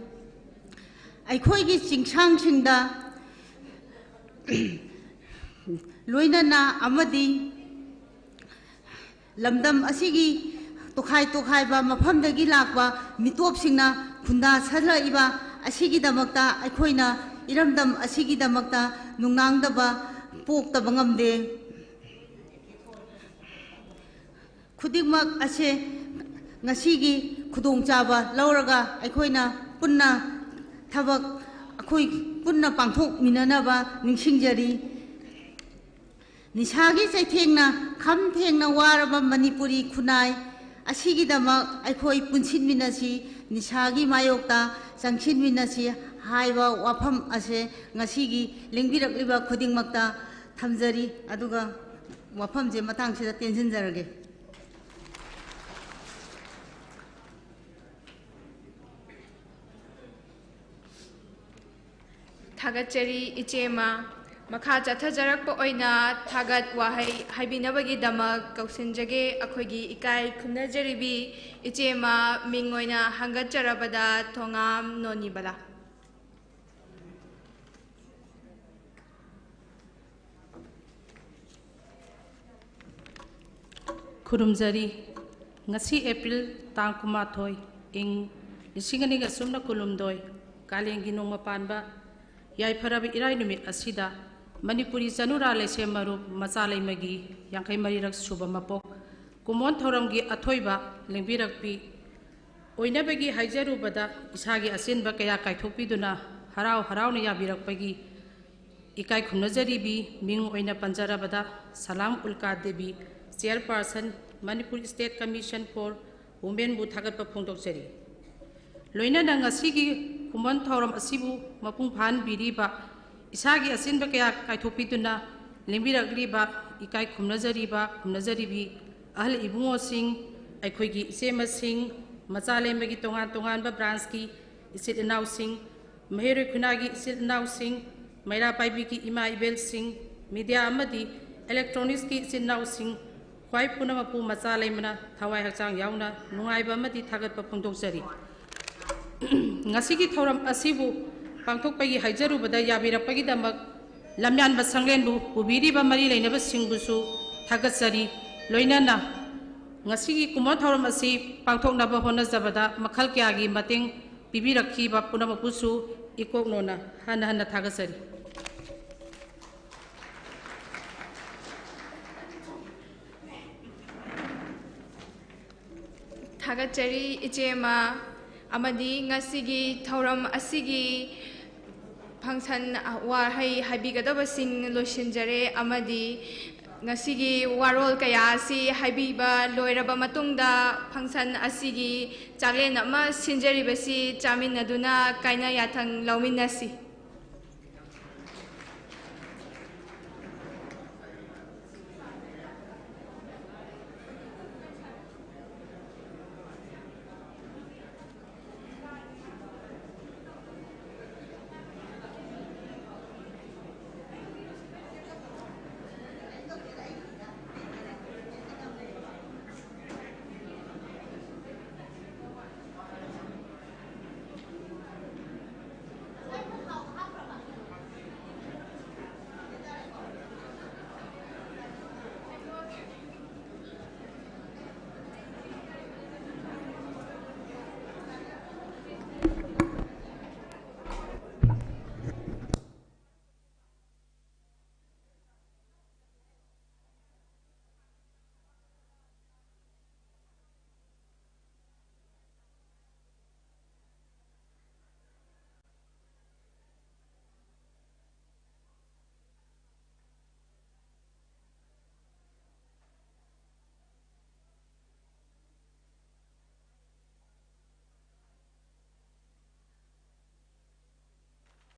Aikhoigi Chingsangda Loinana Amadi Lamdam Asigi Tokhai ba Mafamdagi Lakba Mitopsingna Khunda Salaiba Asigi Damakta Aikhoina Iramdam Asigi Damakta Nungnangdaba Poktaba Ngamde Khudingmak Ase Ngasigi Khudongchaba Lauraga Aikhoina Punna Thabak Akhoi Punna Pangthok Minanaba Ningsingjari Nisagi Saithengna Kham Thengna Waraba Manipuri Khunai Asigidama Aikhoi Punsinminasi Nisagi Mayokta Sangsinminasi Haiba Wafam Ase Ngasigi Lengbirakliba Khudingmakta Thamjari Aduga Wafamje Matangsida Tensinjarage Thagachari Ichema Makha Chathajarakpa oina Thagat Wahai Haibinabagi Damak Kausinjage Akhoigi Ikai Khumnajaribi Ichema Mingoina Hangacharabada Thongam Nonibala Kurumjari ngasi April tang kumathoi ing lisingani ga sumna kulumdoi kalengi nongma panba yai pharabi irai numit asida Manipuri Chanura Leishem Marup Macha Leima gi yangkai marirak suba mapok kumon thoram gi athoiba lengbirakpi oinabagi haijarubada isagi asinba kaya kaithopiduna harau harauna yabirakpagi ikai khumnajaribi ming oina panjarabada Salam Ulka Devi Chairperson Manipur State Commission for Women bu thagatpa phongdokjari loina nangasigi kumon thoram asibu mapung phan biriba isagi asinba kaya kaithopiduna lengbirakriba ikai khumnajaribi ahal ibungo sing aikhoigi isema sing Macha Leima gi tongan ba branch ki isit inaw sing Maheri Khunagi isit inaw sing Maira Paibi ki ima ibel sing media amadi electronics ki isit inaw sing kwai punama pu Macha Leima thawai hakchang yauna nungaiba amadi thagat pa phongdokjari ngasi ki thoram asibu pangthokpagi haijaru bada yabirakpagi damak Lamyanba Shanglen bu ubiri ba mari leinaba singbusu thagatjari loinana ngasi kumon thoram asi pangthoknaba honajabada makhal kyagi mateng pibirakhi ba punama pusu ikoknona hana thagasari Thagachari ichema amadi ngasigi thoram asigi function war haibigadaba sing loishinjare amadi ngasigi warol kaya si haibiba loiraba matungda function asigi changlen ama sinjari basi chamin aduna kaina yathang lauminasi